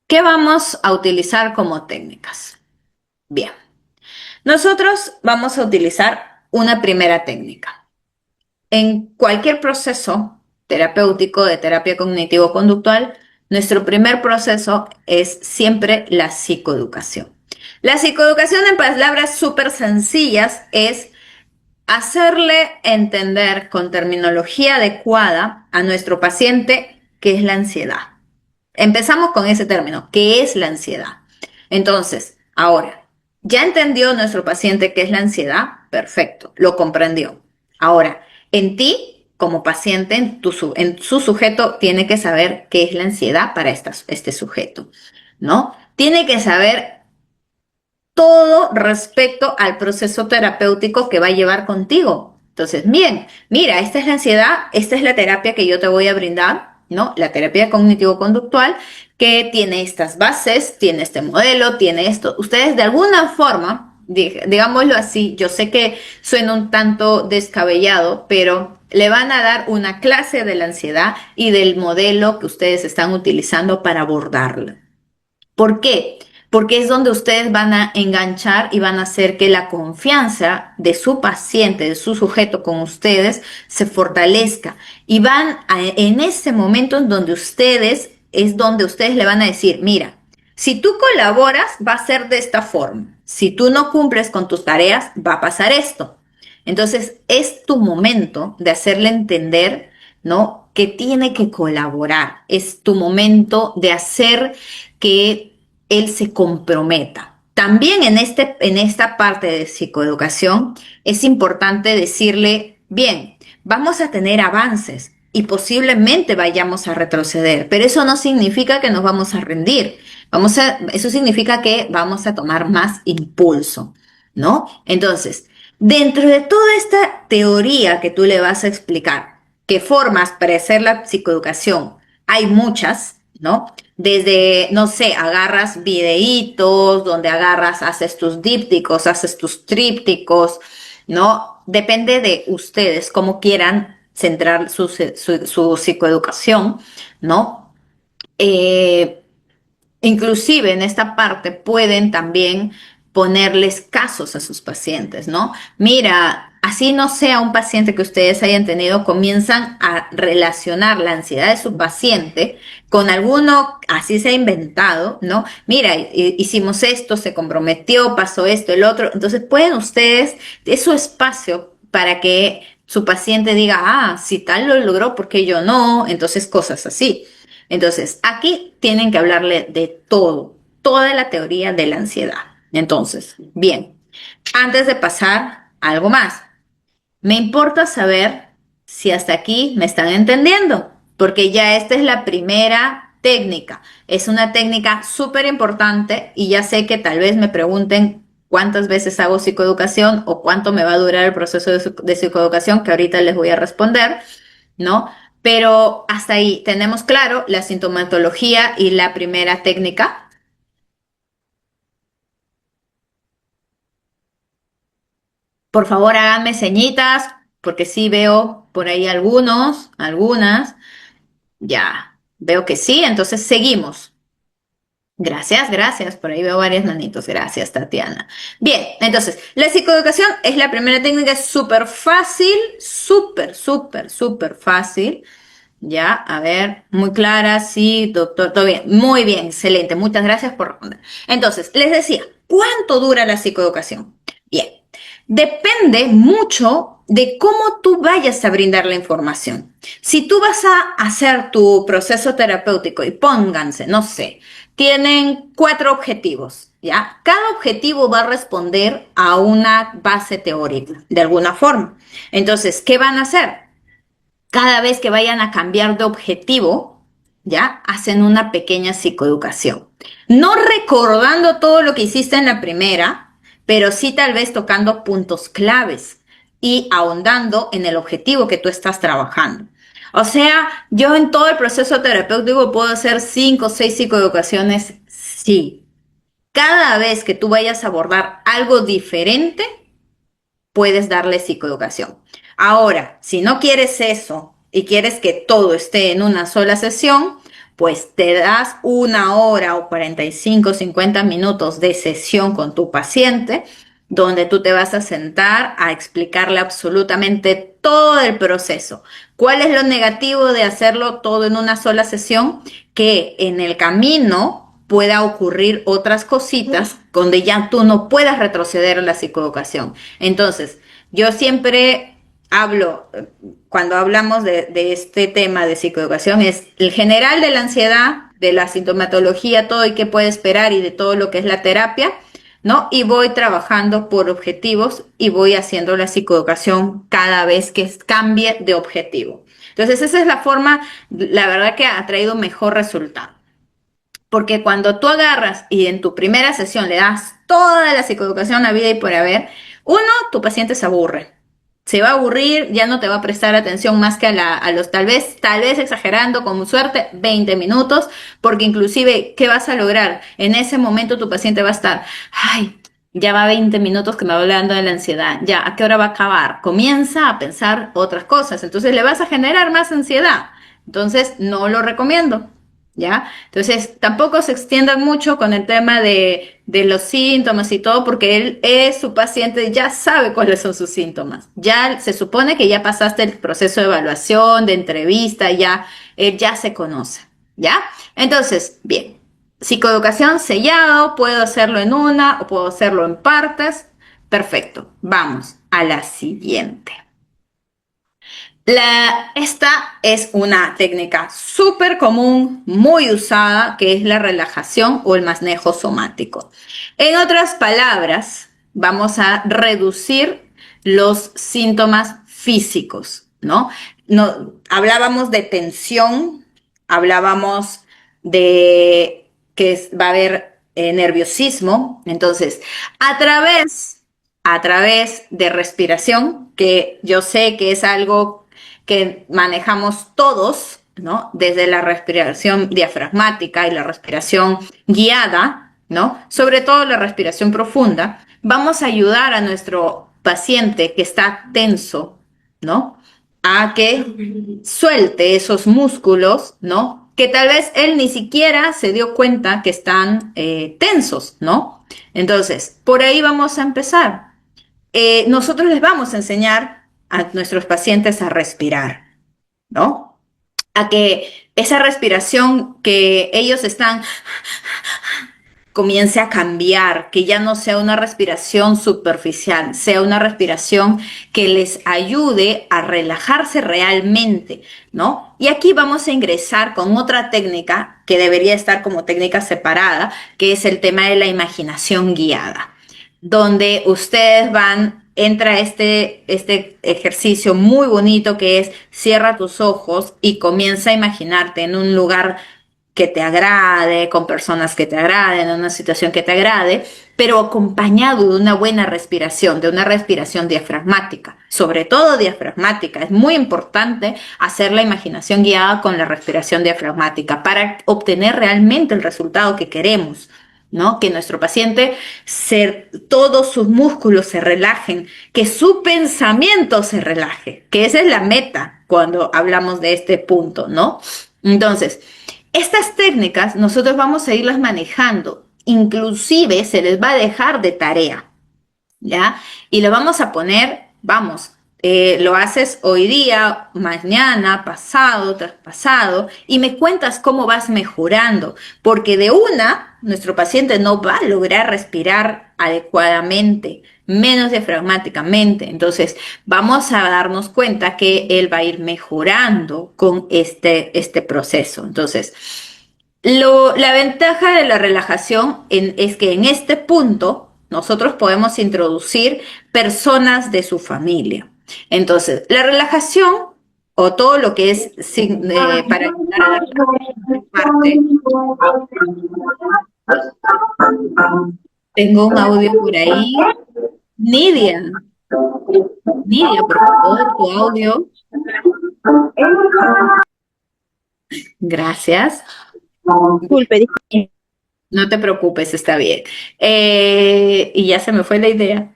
¿qué vamos a utilizar como técnicas? Bien, nosotros vamos a utilizar una primera técnica. En cualquier proceso terapéutico de terapia cognitivo-conductual, nuestro primer proceso es siempre la psicoeducación. La psicoeducación, en palabras súper sencillas, es hacerle entender con terminología adecuada a nuestro paciente qué es la ansiedad. Empezamos con ese término, ¿qué es la ansiedad? Entonces, ahora, ¿ya entendió nuestro paciente qué es la ansiedad? Perfecto, lo comprendió. Ahora, en ti, como paciente, en su sujeto, tiene que saber qué es la ansiedad para este sujeto, ¿no? Tiene que saber todo respecto al proceso terapéutico que va a llevar contigo. Entonces, bien, mira, esta es la ansiedad, esta es la terapia que yo te voy a brindar, ¿no? La terapia cognitivo-conductual, que tiene estas bases, tiene este modelo, tiene esto. Ustedes de alguna forma, digámoslo así, yo sé que suena un tanto descabellado, pero le van a dar una clase de la ansiedad y del modelo que ustedes están utilizando para abordarla. ¿Por qué? Porque es donde ustedes van a enganchar y van a hacer que la confianza de su paciente, de su sujeto con ustedes, se fortalezca. Y en ese momento en donde es donde ustedes le van a decir, mira, si tú colaboras, va a ser de esta forma. Si tú no cumples con tus tareas, va a pasar esto. Entonces, es tu momento de hacerle entender, ¿no? Que tiene que colaborar. Es tu momento de hacer que él se comprometa. También en esta parte de psicoeducación es importante decirle, bien, vamos a tener avances y posiblemente vayamos a retroceder, pero eso no significa que nos vamos a rendir. Eso significa que vamos a tomar más impulso, ¿no? Entonces, dentro de toda esta teoría que tú le vas a explicar, ¿qué formas para hacer la psicoeducación? Hay muchas, ¿no? Desde, no sé, agarras videitos, donde haces tus dípticos, haces tus trípticos, ¿no? Depende de ustedes, cómo quieran centrar su psicoeducación, ¿no? Eh, Inclusive en esta parte pueden también ponerles casos a sus pacientes, ¿no? Mira, así no sea un paciente que ustedes hayan tenido, comienzan a relacionar la ansiedad de su paciente con alguno, así se ha inventado, ¿no? Mira, hicimos esto, se comprometió, pasó esto, el otro. Entonces pueden ustedes, es su espacio para que su paciente diga, ah, si tal lo logró, ¿por qué yo no? Entonces cosas así. Entonces, aquí tienen que hablarle de todo, toda la teoría de la ansiedad. Entonces, bien, antes de pasar a algo más, me importa saber si hasta aquí me están entendiendo, porque ya esta es la primera técnica. Es una técnica súper importante y ya sé que tal vez me pregunten cuántas veces hago psicoeducación o cuánto me va a durar el proceso de psicoeducación, que ahorita les voy a responder, ¿no? Pero hasta ahí tenemos claro la sintomatología y la primera técnica. Por favor, háganme señitas, porque sí veo por ahí algunas. Ya, veo que sí, entonces seguimos. Gracias, gracias. Por ahí veo varias manitos. Gracias, Tatiana. Bien, entonces, la psicoeducación es la primera técnica, es súper fácil, súper fácil. Ya, a ver, muy clara, sí, doctor, todo bien, muy bien, excelente, muchas gracias por responder. Entonces, les decía, ¿cuánto dura la psicoeducación? Bien, depende mucho de cómo tú vayas a brindar la información. Si tú vas a hacer tu proceso terapéutico y pónganse, no sé, tienen 4 objetivos, ¿ya? Cada objetivo va a responder a una base teórica, de alguna forma. Entonces, ¿qué van a hacer? Cada vez que vayan a cambiar de objetivo, ¿ya? Hacen una pequeña psicoeducación. No recordando todo lo que hiciste en la primera, pero sí tal vez tocando puntos claves y ahondando en el objetivo que tú estás trabajando. O sea, yo en todo el proceso terapéutico puedo hacer 5 o 6 psicoeducaciones, sí. Cada vez que tú vayas a abordar algo diferente, puedes darle psicoeducación. Ahora, si no quieres eso y quieres que todo esté en una sola sesión, pues te das 1 hora o 45, 50 minutos de sesión con tu paciente, donde tú te vas a sentar a explicarle absolutamente todo el proceso. ¿Cuál es lo negativo de hacerlo todo en una sola sesión? Que en el camino pueda ocurrir otras cositas donde ya tú no puedas retroceder en la psicoeducación. Entonces, yo siempre hablo, cuando hablamos de este tema de psicoeducación, es el general de la ansiedad, de la sintomatología, todo y qué puede esperar y de todo lo que es la terapia, ¿no? Y voy trabajando por objetivos y voy haciendo la psicoeducación cada vez que cambie de objetivo. Entonces, esa es la forma, la verdad que ha traído mejor resultado. Porque cuando tú agarras y en tu primera sesión le das toda la psicoeducación a vida y por haber, uno, tu paciente se aburre. Se va a aburrir, ya no te va a prestar atención más que a los tal vez exagerando, con suerte, 20 minutos, porque inclusive, ¿qué vas a lograr? En ese momento tu paciente va a estar, ay, ya va 20 minutos que me va hablando de la ansiedad, ya, ¿a qué hora va a acabar? Comienza a pensar otras cosas, entonces le vas a generar más ansiedad. Entonces, no lo recomiendo. ¿Ya? Entonces, tampoco se extiendan mucho con el tema de los síntomas y todo, porque él es su paciente, ya sabe cuáles son sus síntomas. Ya se supone que ya pasaste el proceso de evaluación, de entrevista, ya él ya se conoce, ¿ya? Entonces, bien, psicoeducación sellado, puedo hacerlo en una o puedo hacerlo en partes. Perfecto, vamos a la siguiente. Esta es una técnica súper común, muy usada, que es la relajación o el manejo somático. En otras palabras, vamos a reducir los síntomas físicos, ¿no? No, hablábamos de tensión, hablábamos de que va a haber nerviosismo. Entonces, a través de respiración, que yo sé que es algo que manejamos todos, ¿no? Desde la respiración diafragmática y la respiración guiada, ¿no? Sobre todo la respiración profunda, vamos a ayudar a nuestro paciente que está tenso, ¿no? A que suelte esos músculos, ¿no? Que tal vez él ni siquiera se dio cuenta que están tensos, ¿no? Entonces, por ahí vamos a empezar. Nosotros les vamos a enseñar a nuestros pacientes a respirar, ¿no? A que esa respiración que ellos están comience a cambiar, que ya no sea una respiración superficial, sea una respiración que les ayude a relajarse realmente, ¿no? Y aquí vamos a ingresar con otra técnica que debería estar como técnica separada, que es el tema de la imaginación guiada, donde ustedes entra este ejercicio muy bonito que es cierra tus ojos y comienza a imaginarte en un lugar que te agrade, con personas que te agraden, en una situación que te agrade, pero acompañado de una buena respiración, de una respiración diafragmática, sobre todo diafragmática. Es muy importante hacer la imaginación guiada con la respiración diafragmática para obtener realmente el resultado que queremos, ¿no? Que nuestro paciente, todos sus músculos se relajen, que su pensamiento se relaje, que esa es la meta cuando hablamos de este punto, ¿no? Entonces, estas técnicas nosotros vamos a irlas manejando, inclusive se les va a dejar de tarea, ¿ya? Y lo vamos a poner, lo haces hoy día, mañana, pasado, traspasado, y me cuentas cómo vas mejorando, porque nuestro paciente no va a lograr respirar adecuadamente, menos diafragmáticamente. Entonces, vamos a darnos cuenta que él va a ir mejorando con este proceso. Entonces, la ventaja de la relajación es que en este punto nosotros podemos introducir personas de su familia. Entonces, la relajación o todo lo que es para ayudar a la relajación parte. Tengo un audio por ahí. Nidia, Nidia, por favor, tu audio. Gracias. Disculpe, disculpe. No te preocupes, está bien. Y ya se me fue la idea.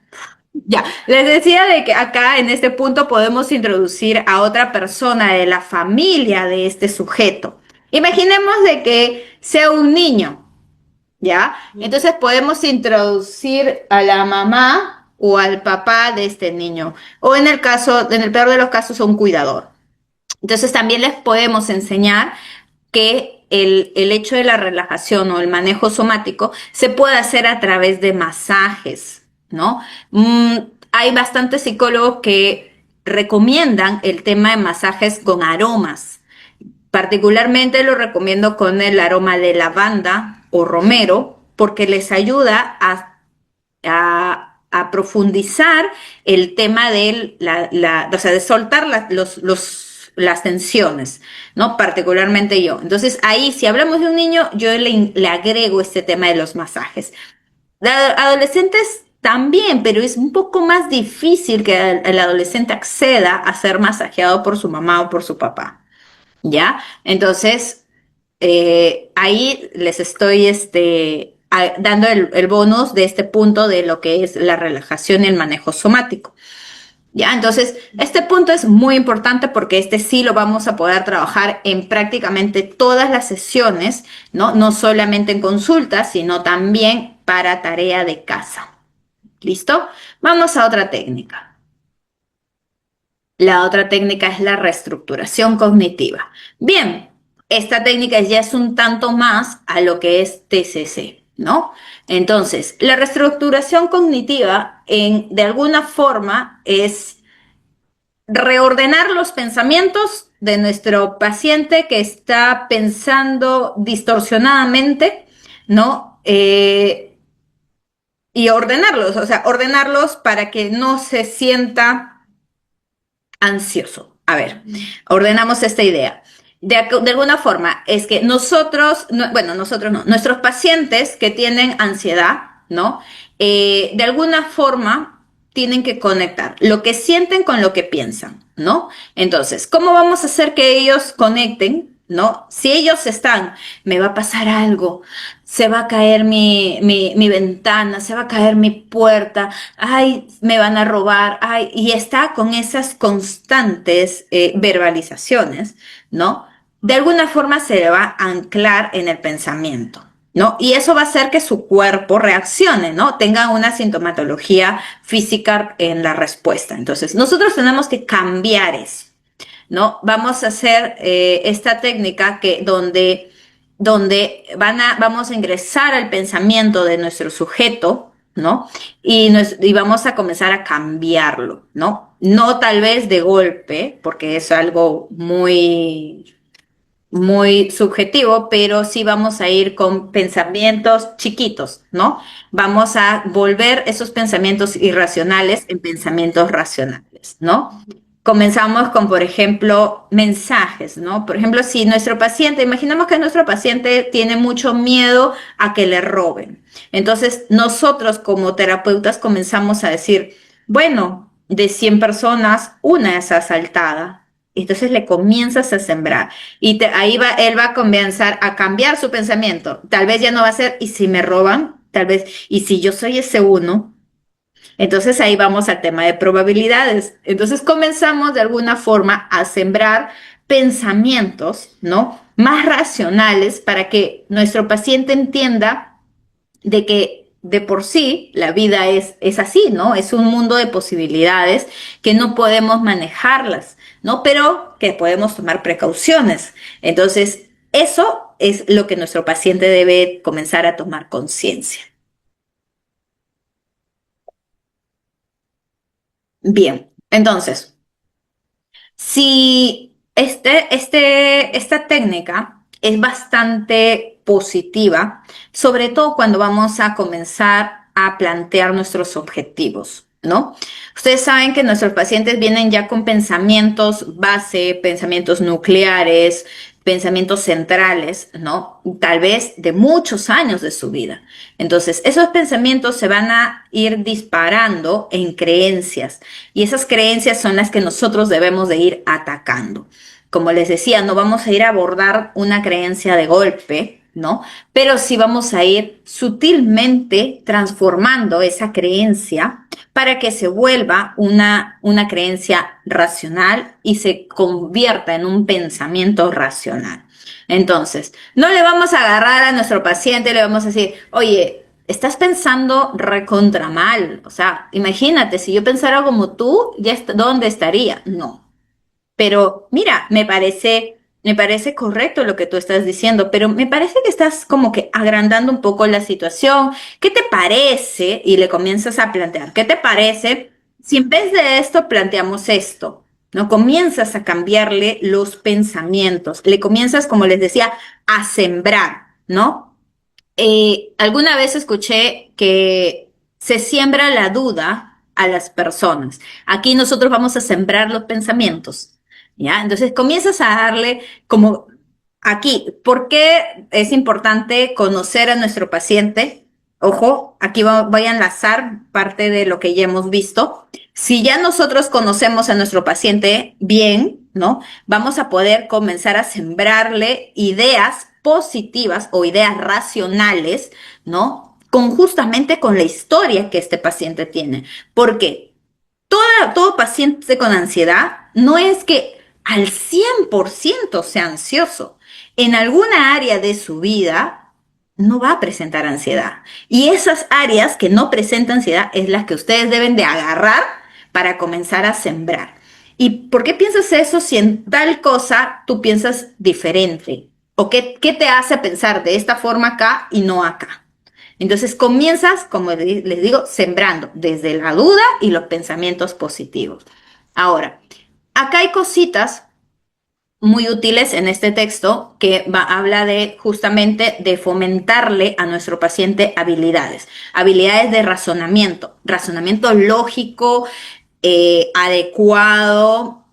Ya, les decía de que acá en este punto podemos introducir a otra persona de la familia de este sujeto. Imaginemos de que sea un niño, ¿ya? Entonces podemos introducir a la mamá o al papá de este niño, o en el caso, en el peor de los casos, a un cuidador. Entonces también les podemos enseñar que el hecho de la relajación o el manejo somático se puede hacer a través de masajes, ¿no? Hay bastantes psicólogos que recomiendan el tema de masajes con aromas. Particularmente lo recomiendo con el aroma de lavanda o romero porque les ayuda a profundizar el tema de o sea, de soltar las tensiones, ¿no? Particularmente yo. Entonces, ahí, si hablamos de un niño, yo le agrego este tema de los masajes. Adolescentes también, pero es un poco más difícil que el adolescente acceda a ser masajeado por su mamá o por su papá, ¿ya? Entonces, ahí les estoy dando el bonus de este punto de lo que es la relajación y el manejo somático. Ya, entonces, este punto es muy importante porque este sí lo vamos a poder trabajar en prácticamente todas las sesiones, ¿no? No solamente en consultas, sino también para tarea de casa. ¿Listo? Vamos a otra técnica. La otra técnica es la reestructuración cognitiva. Bien, esta técnica ya es un tanto más a lo que es TCC, ¿no? Entonces, la reestructuración cognitiva, de alguna forma, es reordenar los pensamientos de nuestro paciente que está pensando distorsionadamente, ¿no? Y ordenarlos, o sea, ordenarlos para que no se sienta ansioso. A ver, ordenamos esta idea. De alguna forma, es que nosotros, bueno, nosotros no, nuestros pacientes que tienen ansiedad, ¿no? De alguna forma tienen que conectar lo que sienten con lo que piensan, ¿no? Entonces, ¿cómo vamos a hacer que ellos conecten, ¿no? Si ellos están, me va a pasar algo, se va a caer mi ventana, se va a caer mi puerta, ay, me van a robar, ay, y está con esas constantes verbalizaciones, ¿no? De alguna forma se le va a anclar en el pensamiento, ¿no? Y eso va a hacer que su cuerpo reaccione, ¿no? Tenga una sintomatología física en la respuesta. Entonces, nosotros tenemos que cambiar eso, ¿no? Vamos a hacer esta técnica donde vamos a ingresar al pensamiento de nuestro sujeto, ¿no? Y vamos a comenzar a cambiarlo, ¿no? No tal vez de golpe, porque es algo muy subjetivo, pero sí vamos a ir con pensamientos chiquitos, ¿no? Vamos a volver esos pensamientos irracionales en pensamientos racionales, ¿no? Comenzamos con, por ejemplo, mensajes, ¿no? Por ejemplo, si nuestro paciente, imaginamos que nuestro paciente tiene mucho miedo a que le roben. Entonces, nosotros como terapeutas comenzamos a decir, bueno, de 100 personas, una es asaltada. Entonces le comienzas a sembrar y él va a comenzar a cambiar su pensamiento. Tal vez ya no va a ser, ¿y si me roban? Tal vez, ¿y si yo soy ese uno? Entonces ahí vamos al tema de probabilidades. Entonces comenzamos de alguna forma a sembrar pensamientos, ¿no? Más racionales para que nuestro paciente entienda de que de por sí la vida es así, ¿no? Es un mundo de posibilidades que no podemos manejarlas, ¿no? Pero que podemos tomar precauciones. Entonces, eso es lo que nuestro paciente debe comenzar a tomar conciencia. Bien, entonces, si esta técnica es bastante positiva, sobre todo cuando vamos a comenzar a plantear nuestros objetivos, ¿no? Ustedes saben que nuestros pacientes vienen ya con pensamientos base, pensamientos nucleares, pensamientos centrales, ¿no? Tal vez de muchos años de su vida. Entonces, esos pensamientos se van a ir disparando en creencias y esas creencias son las que nosotros debemos de ir atacando. Como les decía, no vamos a ir a abordar una creencia de golpe, ¿no? Pero sí vamos a ir sutilmente transformando esa creencia para que se vuelva una creencia racional y se convierta en un pensamiento racional. Entonces, no le vamos a agarrar a nuestro paciente y le vamos a decir, oye, estás pensando recontra mal. O sea, imagínate, si yo pensara como tú, ¿dónde estaría? No. Pero mira, me parece correcto lo que tú estás diciendo, pero me parece que estás como que agrandando un poco la situación. ¿Qué te parece? Y le comienzas a plantear, ¿qué te parece si en vez de esto planteamos esto? ¿No? Comienzas a cambiarle los pensamientos, le comienzas, como les decía, a sembrar, ¿no? Alguna vez escuché que se siembra la duda a las personas. Aquí nosotros vamos a sembrar los pensamientos, ¿ya? Entonces comienzas a darle como aquí, ¿por qué es importante conocer a nuestro paciente? Ojo, aquí voy a enlazar parte de lo que ya hemos visto. Si ya nosotros conocemos a nuestro paciente bien, ¿no? Vamos a poder comenzar a sembrarle ideas positivas o ideas racionales, ¿no? Justamente con la historia que este paciente tiene. Porque todo paciente con ansiedad no es que al 100% sea ansioso. En alguna área de su vida no va a presentar ansiedad. Y esas áreas que no presentan ansiedad es las que ustedes deben de agarrar para comenzar a sembrar. ¿Y por qué piensas eso si en tal cosa tú piensas diferente? ¿O qué te hace pensar de esta forma acá y no acá? Entonces comienzas, como les digo, sembrando desde la duda y los pensamientos positivos. Ahora, acá hay cositas muy útiles en este texto que habla de justamente de fomentarle a nuestro paciente habilidades de razonamiento lógico, adecuado,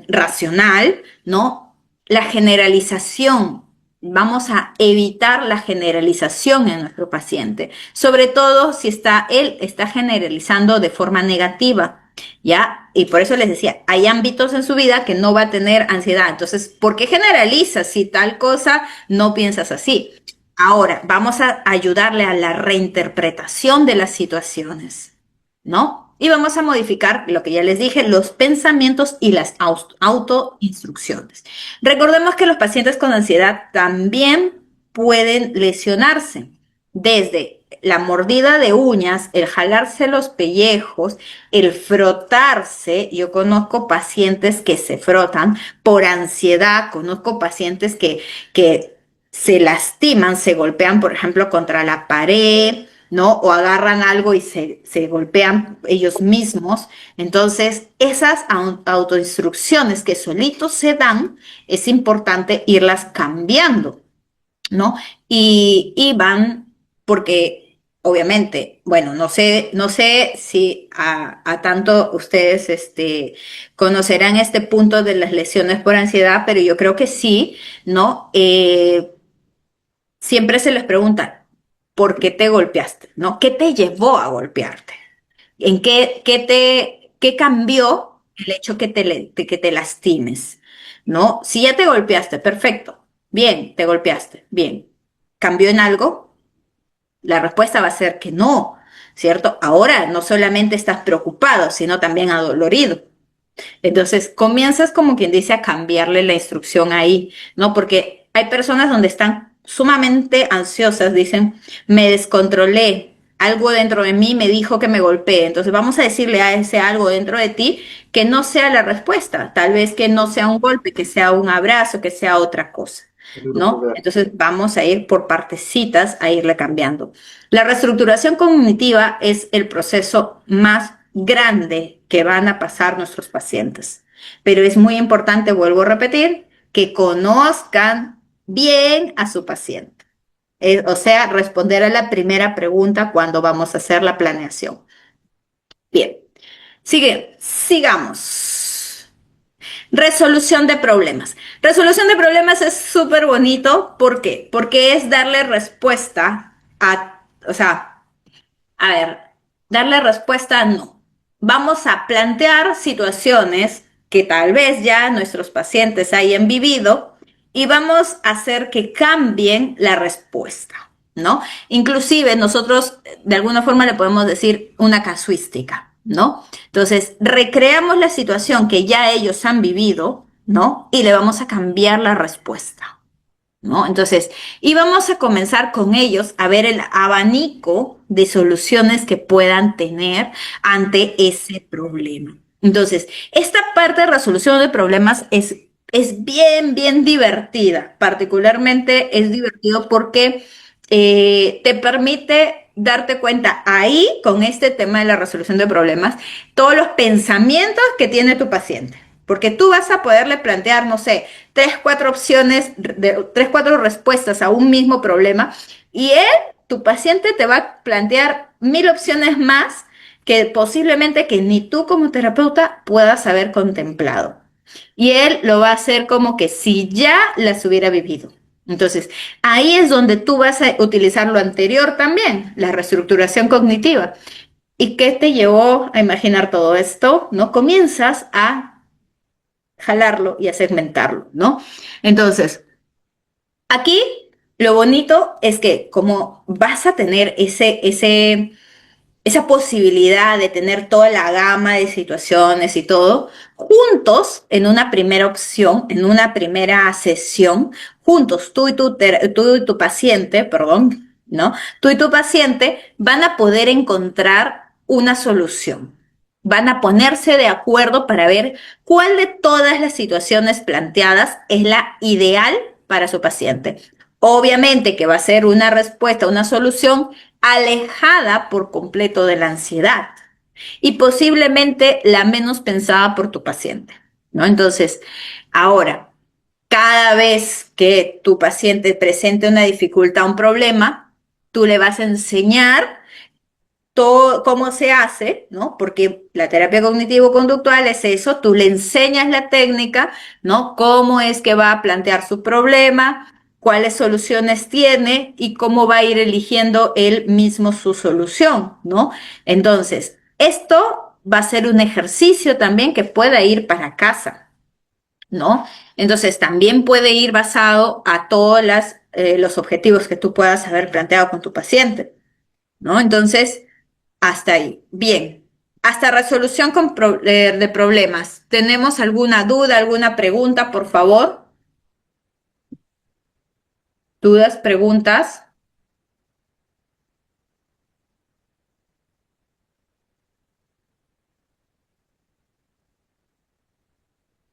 racional, ¿no? La generalización. Vamos a evitar la generalización en nuestro paciente, sobre todo si él está generalizando de forma negativa, ¿ya? Y por eso les decía, hay ámbitos en su vida que no va a tener ansiedad. Entonces, ¿por qué generalizas si tal cosa no piensas así? Ahora, vamos a ayudarle a la reinterpretación de las situaciones, ¿no? Y vamos a modificar lo que ya les dije, los pensamientos y las autoinstrucciones. Recordemos que los pacientes con ansiedad también pueden lesionarse, desde la mordida de uñas, el jalarse los pellejos, el frotarse. Yo conozco pacientes que se frotan por ansiedad, conozco pacientes que se lastiman, se golpean, por ejemplo, contra la pared, ¿no? O agarran algo y se golpean ellos mismos. Entonces, esas autoinstrucciones que solitos se dan, es importante irlas cambiando, ¿no? Y van, porque obviamente, bueno, no sé si a tanto ustedes conocerán este punto de las lesiones por ansiedad, pero yo creo que sí, ¿no? Siempre se les pregunta, ¿por qué te golpeaste? ¿No? ¿Qué te llevó a golpearte? ¿En qué cambió el hecho que te lastimes? ¿No? Si ya te golpeaste, perfecto. Bien, te golpeaste. Bien. ¿Cambió en algo? La respuesta va a ser que no, ¿cierto? Ahora no solamente estás preocupado, sino también adolorido. Entonces, comienzas como quien dice a cambiarle la instrucción ahí, ¿no? Porque hay personas donde están sumamente ansiosas, dicen, me descontrolé, algo dentro de mí me dijo que me golpeé. Entonces, vamos a decirle a ese algo dentro de ti que no sea la respuesta, tal vez que no sea un golpe, que sea un abrazo, que sea otra cosa, ¿no? Entonces, vamos a ir por partecitas a irle cambiando. La reestructuración cognitiva es el proceso más grande que van a pasar nuestros pacientes. Pero es muy importante, vuelvo a repetir, que conozcan bien a su paciente. O sea, responder a la primera pregunta cuando vamos a hacer la planeación. Bien, sigamos. Resolución de problemas. Resolución de problemas es súper bonito. ¿Por qué? Porque es darle respuesta o sea, a ver, darle respuesta no. Vamos a plantear situaciones que tal vez ya nuestros pacientes hayan vivido y vamos a hacer que cambien la respuesta, ¿no? Inclusive nosotros de alguna forma le podemos decir una casuística, ¿no? Entonces, recreamos la situación que ya ellos han vivido, ¿no? Y le vamos a cambiar la respuesta, ¿no? Entonces, y vamos a comenzar con ellos a ver el abanico de soluciones que puedan tener ante ese problema. Entonces, esta parte de resolución de problemas es bien, bien divertida. Particularmente es divertido porque te permite darte cuenta ahí, con este tema de la resolución de problemas, todos los pensamientos que tiene tu paciente. Porque tú vas a poderle plantear, no sé, tres, cuatro opciones, tres, cuatro respuestas a un mismo problema y él, tu paciente, te va a plantear 1000 opciones más que posiblemente que ni tú como terapeuta puedas haber contemplado. Y él lo va a hacer como que si ya las hubiera vivido. Entonces, ahí es donde tú vas a utilizar lo anterior también, la reestructuración cognitiva. ¿Y qué te llevó a imaginar todo esto? ¿No? Comienzas a jalarlo y a segmentarlo, ¿no? Entonces, aquí lo bonito es que como vas a tener esa posibilidad de tener toda la gama de situaciones y todo, juntos, en una primera opción, en una primera sesión, juntos, tú y tu paciente, perdón, ¿no? Tú y tu paciente van a poder encontrar una solución. Van a ponerse de acuerdo para ver cuál de todas las situaciones planteadas es la ideal para su paciente. Obviamente que va a ser una respuesta, una solución alejada por completo de la ansiedad y posiblemente la menos pensada por tu paciente, ¿no? Entonces, ahora, cada vez que tu paciente presente una dificultad, un problema, tú le vas a enseñar todo cómo se hace, ¿no? Porque la terapia cognitivo-conductual es eso, tú le enseñas la técnica, ¿no? Cómo es que va a plantear su problema, cuáles soluciones tiene y cómo va a ir eligiendo él mismo su solución, ¿no? Entonces, esto va a ser un ejercicio también que pueda ir para casa, ¿no? Entonces, también puede ir basado a todos los objetivos que tú puedas haber planteado con tu paciente, ¿no? Entonces, hasta ahí. Bien. Hasta resolución de problemas. ¿Tenemos alguna duda, alguna pregunta, por favor? ¿Dudas, preguntas?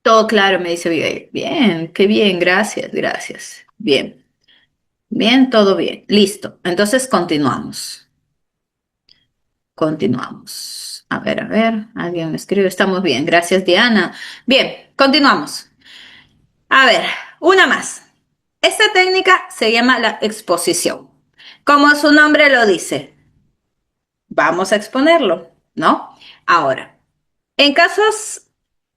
Todo claro, me dice Abigail. Bien, qué bien, gracias, gracias. Bien, bien, todo bien. Listo. Entonces continuamos. Continuamos. A ver, alguien me escribe. Estamos bien, gracias, Diana. Bien, continuamos. A ver, una más. Esta técnica se llama la exposición. Como su nombre lo dice, vamos a exponerlo, ¿no? Ahora, en casos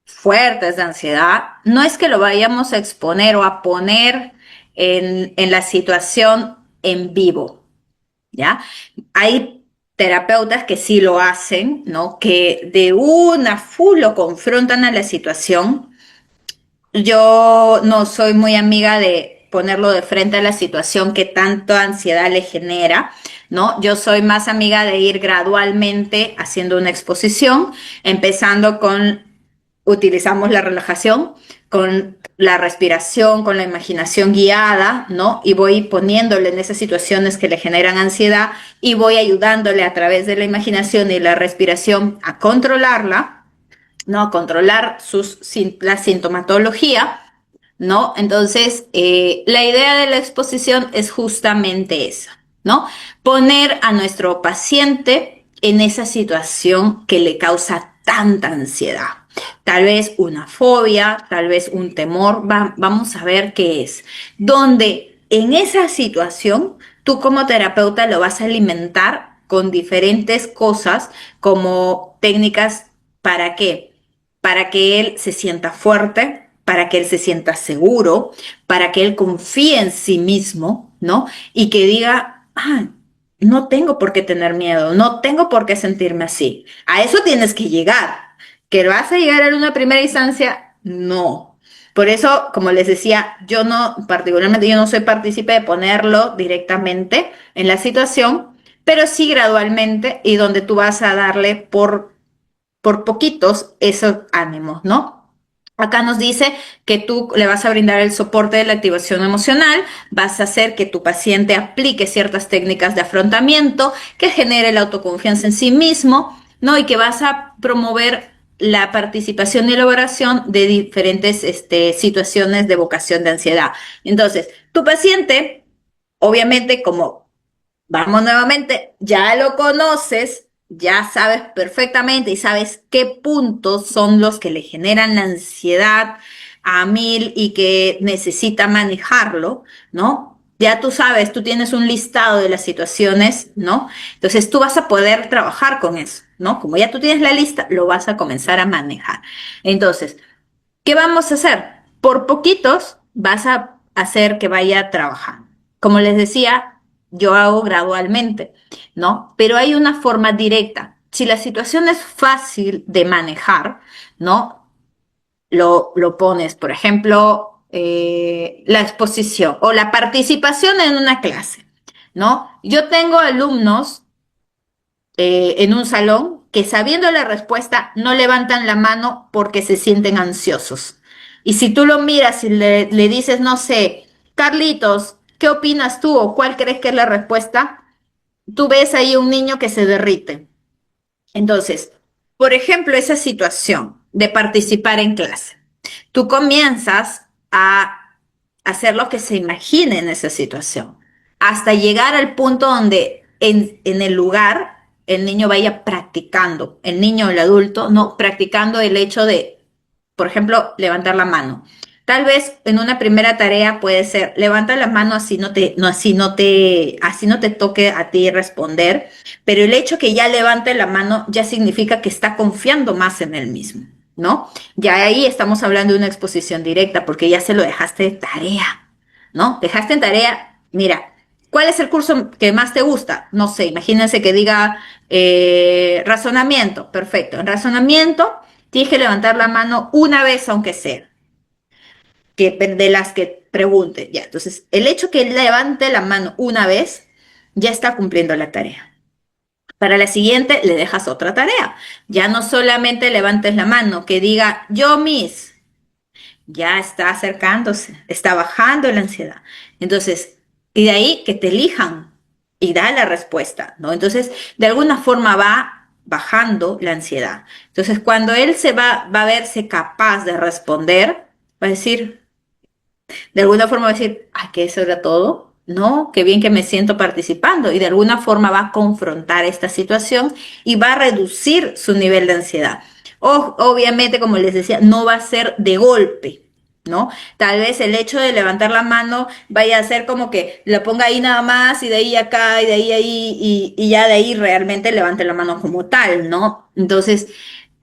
fuertes de ansiedad, no es que lo vayamos a exponer o a poner en la situación en vivo, ¿ya? Hay terapeutas que sí lo hacen, ¿no? Que de una full lo confrontan a la situación. Yo no soy muy amiga de ponerlo de frente a la situación que tanto ansiedad le genera, ¿no? Yo soy más amiga de ir gradualmente haciendo una exposición, empezando con, utilizamos la relajación, con la respiración, con la imaginación guiada, ¿no? Y voy poniéndole en esas situaciones que le generan ansiedad y voy ayudándole a través de la imaginación y la respiración a controlarla, ¿no? Controlar la sintomatología, ¿no? Entonces, la idea de la exposición es justamente esa, ¿no? Poner a nuestro paciente en esa situación que le causa tanta ansiedad. Tal vez una fobia, tal vez un temor, vamos a ver qué es. Donde en esa situación tú como terapeuta lo vas a alimentar con diferentes cosas como técnicas. ¿Para qué? Para que él se sienta fuerte, para que él se sienta seguro, para que él confíe en sí mismo, ¿no? Y que diga, ah, no tengo por qué tener miedo, no tengo por qué sentirme así. A eso tienes que llegar. ¿Que vas a llegar en una primera instancia? No. Por eso, como les decía, yo no, particularmente yo no soy partícipe de ponerlo directamente en la situación, pero sí gradualmente y donde tú vas a darle por poquitos esos ánimos, ¿no? Acá nos dice que tú le vas a brindar el soporte de la activación emocional, vas a hacer que tu paciente aplique ciertas técnicas de afrontamiento, que genere la autoconfianza en sí mismo, ¿no? Y que vas a promover la participación y elaboración de diferentes situaciones de evocación de ansiedad. Entonces, tu paciente, obviamente, como vamos nuevamente, ya lo conoces, ya sabes perfectamente y sabes qué puntos son los que le generan la ansiedad a mil y que necesita manejarlo, ¿no? Ya tú sabes, tú tienes un listado de las situaciones, ¿no? Entonces tú vas a poder trabajar con eso, ¿no? Como ya tú tienes la lista, lo vas a comenzar a manejar. Entonces, ¿qué vamos a hacer? Por poquitos vas a hacer que vaya trabajando. Como les decía, yo hago gradualmente, ¿no? Pero hay una forma directa. Si la situación es fácil de manejar, ¿no? Lo pones, por ejemplo, la exposición o la participación en una clase, ¿no? Yo tengo alumnos en un salón que sabiendo la respuesta no levantan la mano porque se sienten ansiosos. Y si tú lo miras y le dices, no sé, Carlitos, ¿qué opinas tú o cuál crees que es la respuesta? Tú ves ahí un niño que se derrite. Entonces, por ejemplo, esa situación de participar en clase. Tú comienzas a hacer lo que se imagine en esa situación, hasta llegar al punto donde en el lugar el niño vaya practicando, el niño o el adulto, no, practicando el hecho de, por ejemplo, levantar la mano. Tal vez en una primera tarea puede ser levanta la mano así no te toque a ti responder, pero el hecho que ya levante la mano ya significa que está confiando más en él mismo, ¿no? Ya ahí estamos hablando de una exposición directa porque ya se lo dejaste de tarea, ¿no? Dejaste en tarea, mira, ¿cuál es el curso que más te gusta? No sé, imagínense que diga razonamiento, perfecto. En razonamiento tienes que levantar la mano una vez aunque sea, que de las que pregunte, ya. Entonces, el hecho que levante la mano una vez ya está cumpliendo la tarea. Para la siguiente le dejas otra tarea. Ya no solamente levantes la mano, que diga yo miss, ya está acercándose, está bajando la ansiedad. Entonces, y de ahí que te elijan y da la respuesta, ¿no? Entonces, de alguna forma va bajando la ansiedad. Entonces, cuando él va a verse capaz de responder, va a decir, de alguna forma va a decir, ay, que eso era todo. No, qué bien que me siento participando y de alguna forma va a confrontar esta situación y va a reducir su nivel de ansiedad. Obviamente, como les decía, no va a ser de golpe, ¿no? Tal vez el hecho de levantar la mano vaya a ser como que la ponga ahí nada más y de ahí acá y de ahí ahí y ya de ahí realmente levante la mano como tal, ¿no? Entonces,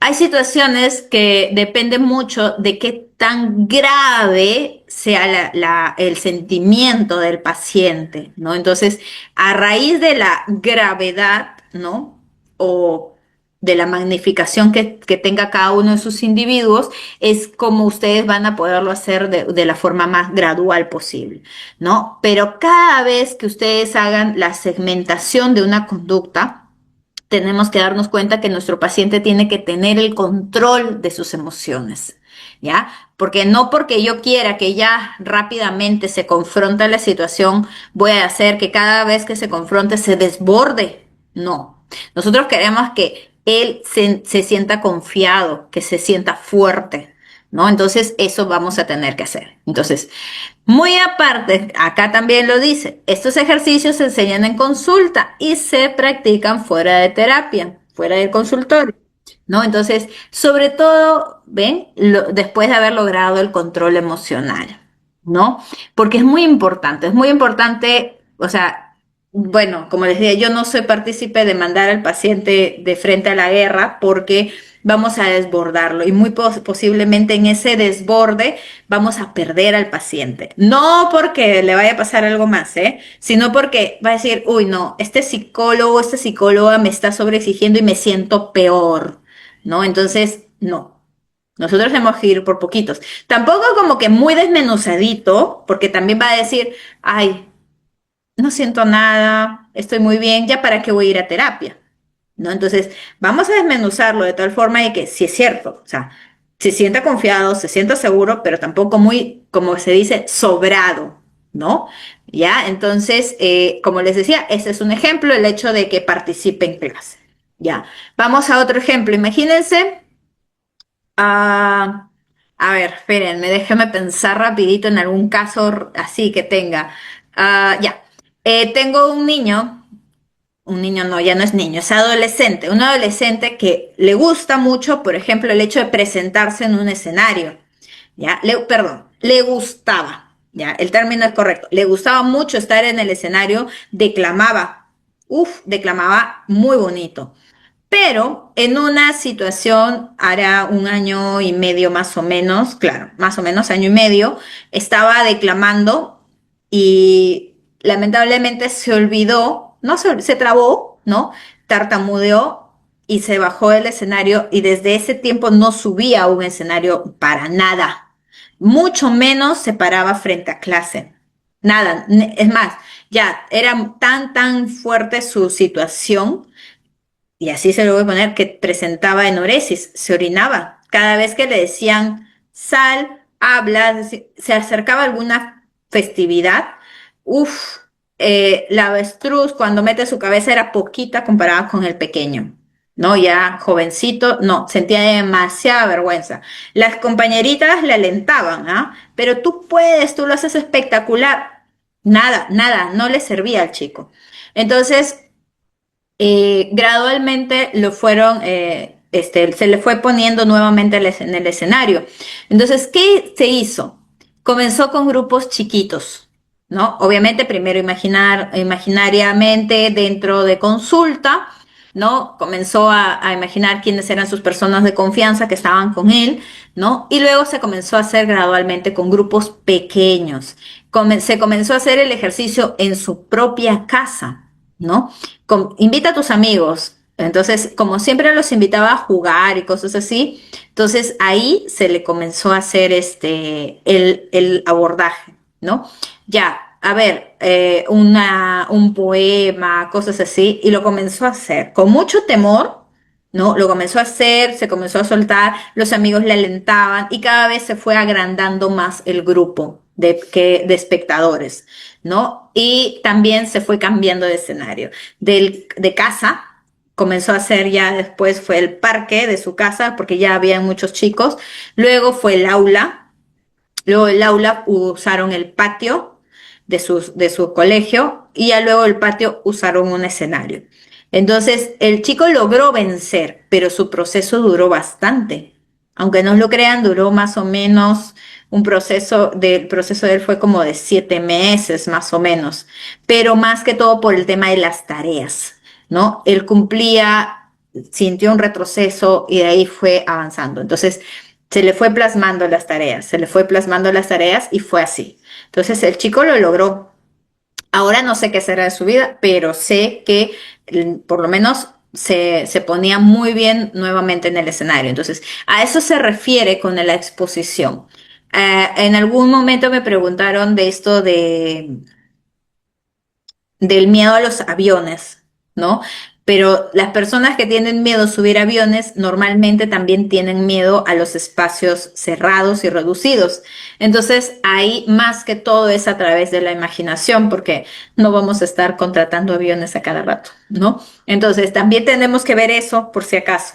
hay situaciones que dependen mucho de qué tan grave sea el sentimiento del paciente, ¿no? Entonces, a raíz de la gravedad, ¿no? O de la magnificación que tenga cada uno de sus individuos, es como ustedes van a poderlo hacer de la forma más gradual posible, ¿no? Pero cada vez que ustedes hagan la segmentación de una conducta, tenemos que darnos cuenta que nuestro paciente tiene que tener el control de sus emociones, ¿ya? Porque no porque yo quiera que ya rápidamente se confronte la situación, voy a hacer que cada vez que se confronte se desborde. No. Nosotros queremos que él se sienta confiado, que se sienta fuerte, ¿no? Entonces, eso vamos a tener que hacer. Entonces, muy aparte, acá también lo dice, estos ejercicios se enseñan en consulta y se practican fuera de terapia, fuera del consultorio, ¿no? Entonces, sobre todo, ven, después de haber logrado el control emocional, ¿no? Porque es muy importante, o sea, bueno, como les decía, yo no soy partícipe de mandar al paciente de frente a la guerra porque vamos a desbordarlo y muy posiblemente en ese desborde vamos a perder al paciente. No porque le vaya a pasar algo más, ¿eh? Sino porque va a decir, uy, no, este psicólogo, esta psicóloga me está sobreexigiendo y me siento peor, ¿no? Entonces, no. Nosotros tenemos que ir por poquitos. Tampoco como que muy desmenuzadito, porque también va a decir, ay, no siento nada, estoy muy bien, ya para qué voy a ir a terapia, ¿no? Entonces, vamos a desmenuzarlo de tal forma de que si es cierto, o sea, se sienta confiado, se sienta seguro, pero tampoco muy, como se dice, sobrado, ¿no? Ya, entonces, como les decía, ese es un ejemplo, el hecho de que participe en clase. Ya, vamos a otro ejemplo. Imagínense, ah, a ver, espérenme, déjenme pensar rapidito en algún caso así que tenga. Ya, tengo un niño no, ya no es niño, es adolescente, un adolescente que le gusta mucho, por ejemplo, el hecho de presentarse en un escenario, ¿ya? Perdón, le gustaba, ¿ya? El término es correcto, le gustaba mucho estar en el escenario, declamaba, declamaba muy bonito, pero en una situación, hará un año y medio más o menos, claro, más o menos año y medio, estaba declamando y lamentablemente se olvidó, no se trabó, ¿no? Tartamudeó y se bajó del escenario y desde ese tiempo no subía a un escenario para nada, mucho menos se paraba frente a clase. Nada, es más, ya era tan fuerte su situación y así se lo voy a poner, que presentaba enuresis, se orinaba. Cada vez que le decían, sal, habla, se acercaba a alguna festividad, uff, la avestruz cuando mete su cabeza era poquita comparada con el pequeño, ¿no? Ya jovencito, no, sentía demasiada vergüenza. Las compañeritas le alentaban, ¿ah? Pero tú puedes, tú lo haces espectacular. Nada, no le servía al chico. Entonces, gradualmente se le fue poniendo nuevamente en el escenario. Entonces, ¿qué se hizo? Comenzó con grupos chiquitos, ¿no? Obviamente, primero imaginariamente dentro de consulta, ¿no? Comenzó a imaginar quiénes eran sus personas de confianza que estaban con él, ¿no? Y luego se comenzó a hacer gradualmente con grupos pequeños. Se comenzó a hacer el ejercicio en su propia casa, ¿no? Invita a tus amigos. Entonces, como siempre los invitaba a jugar y cosas así, entonces ahí se le comenzó a hacer el abordaje, ¿no? Ya, a ver, un poema, cosas así, y lo comenzó a hacer con mucho temor, ¿no? Lo comenzó a hacer, se comenzó a soltar, los amigos le alentaban y cada vez se fue agrandando más el grupo de espectadores, ¿no? Y también se fue cambiando de escenario. De casa comenzó a hacer ya después fue el parque de su casa porque ya había muchos chicos, luego fue el aula, luego el aula usaron el patio de su colegio y ya luego el patio usaron un escenario. Entonces el chico logró vencer, pero su proceso duró bastante. Aunque no lo crean, duró más o menos el proceso de él fue como de 7 meses más o menos, pero más que todo por el tema de las tareas, ¿no? Él cumplía, sintió un retroceso y de ahí fue avanzando. Entonces, se le fue plasmando las tareas, se le fue plasmando las tareas y fue así. Entonces, el chico lo logró. Ahora no sé qué será de su vida, pero sé que por lo menos se ponía muy bien nuevamente en el escenario. Entonces, a eso se refiere con la exposición. En algún momento me preguntaron de esto del miedo a los aviones, ¿no? Pero las personas que tienen miedo a subir aviones normalmente también tienen miedo a los espacios cerrados y reducidos. Entonces, ahí más que todo es a través de la imaginación, porque no vamos a estar contratando aviones a cada rato, ¿no? Entonces, también tenemos que ver eso por si acaso.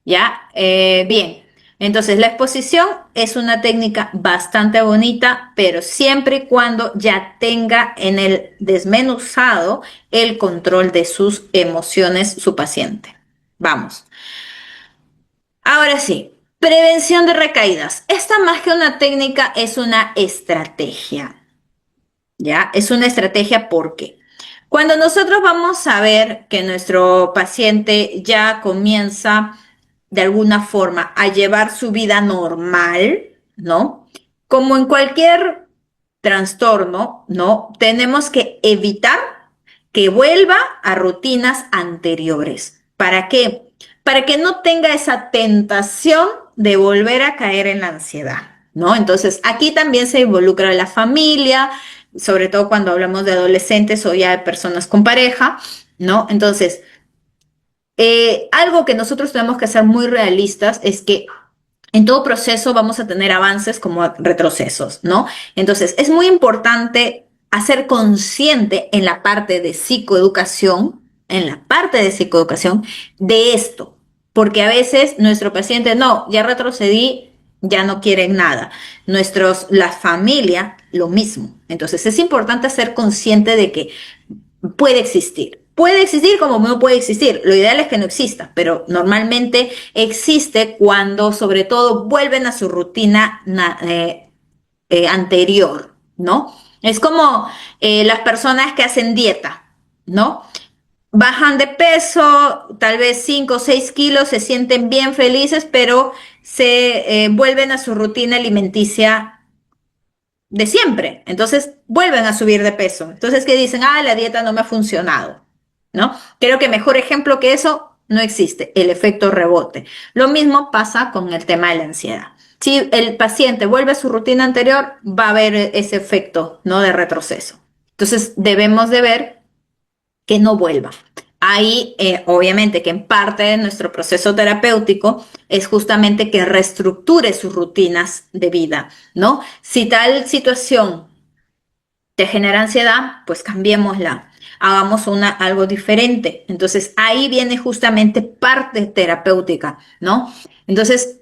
¿Ya? Bien. Entonces, la exposición es una técnica bastante bonita, pero siempre y cuando ya tenga en el desmenuzado el control de sus emociones su paciente. Vamos. Ahora sí, prevención de recaídas. Esta más que una técnica es una estrategia. ¿Ya? Es una estrategia porque cuando nosotros vamos a ver que nuestro paciente ya comienza de alguna forma a llevar su vida normal, ¿no? Como en cualquier trastorno, ¿no? Tenemos que evitar que vuelva a rutinas anteriores. ¿Para qué? Para que no tenga esa tentación de volver a caer en la ansiedad, ¿no? Entonces, aquí también se involucra la familia, sobre todo cuando hablamos de adolescentes o ya de personas con pareja, ¿no? Entonces, algo que nosotros tenemos que ser muy realistas es que en todo proceso vamos a tener avances como retrocesos, ¿no? Entonces, es muy importante hacer consciente en la parte de psicoeducación, de esto, porque a veces nuestro paciente, no, ya retrocedí, ya no quieren nada. La familia, lo mismo. Entonces, es importante ser consciente de que puede existir. Puede existir como no puede existir. Lo ideal es que no exista, pero normalmente existe cuando sobre todo vuelven a su rutina anterior, ¿no? Es como las personas que hacen dieta, ¿no? Bajan de peso, tal vez 5 o 6 kilos, se sienten bien felices, pero se vuelven a su rutina alimenticia de siempre. Entonces vuelven a subir de peso. Entonces, ¿qué dicen? Ah, la dieta no me ha funcionado, ¿no? Creo que mejor ejemplo que eso no existe, el efecto rebote. Lo mismo pasa con el tema de la ansiedad. Si el paciente vuelve a su rutina anterior, va a haber ese efecto, ¿no? De retroceso. Entonces, debemos de ver que no vuelva. Ahí, obviamente, que en parte de nuestro proceso terapéutico es justamente que reestructure sus rutinas de vida, ¿no? Si tal situación te genera ansiedad, pues cambiémosla, hagamos algo diferente. Entonces, ahí viene justamente parte terapéutica, ¿no? Entonces,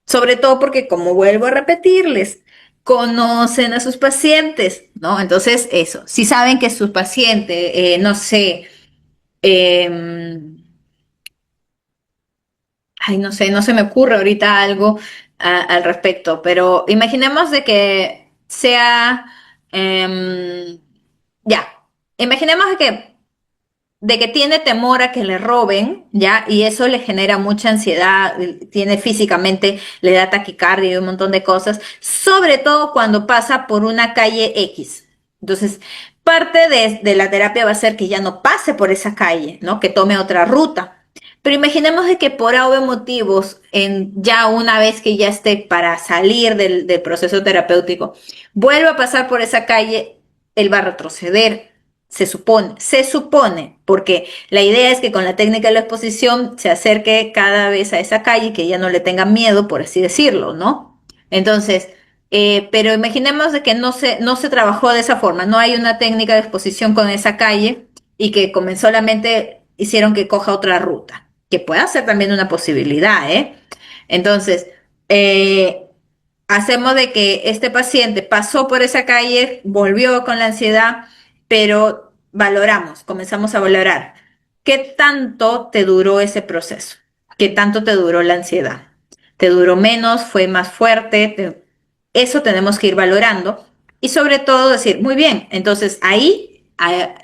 sobre todo porque, como vuelvo a repetirles, conocen a sus pacientes, ¿no? Entonces, eso, si saben que su paciente, no sé, eh, ay, no sé, no se me ocurre ahorita algo al respecto, pero imaginemos de que sea, em, ya, imaginemos de que tiene temor a que le roben, ¿ya? Y eso le genera mucha ansiedad, tiene físicamente, le da taquicardia y un montón de cosas, sobre todo cuando pasa por una calle X. Entonces, parte de la terapia va a ser que ya no pase por esa calle, ¿no? Que tome otra ruta. Pero imaginemos de que por A o B motivos, ya una vez que ya esté para salir del proceso terapéutico, vuelva a pasar por esa calle, él va a retroceder, se supone, porque la idea es que con la técnica de la exposición se acerque cada vez a esa calle, que ya no le tenga miedo, por así decirlo, ¿no? Entonces, pero imaginemos de que no se trabajó de esa forma, no hay una técnica de exposición con esa calle y que solamente hicieron que coja otra ruta, que pueda ser también una posibilidad, ¿eh? Entonces, eh, hacemos de que este paciente pasó por esa calle, volvió con la ansiedad, pero comenzamos a valorar qué tanto te duró ese proceso, qué tanto te duró la ansiedad. ¿Te duró menos? ¿Fue más fuerte? Eso tenemos que ir valorando y sobre todo decir, muy bien, entonces ahí,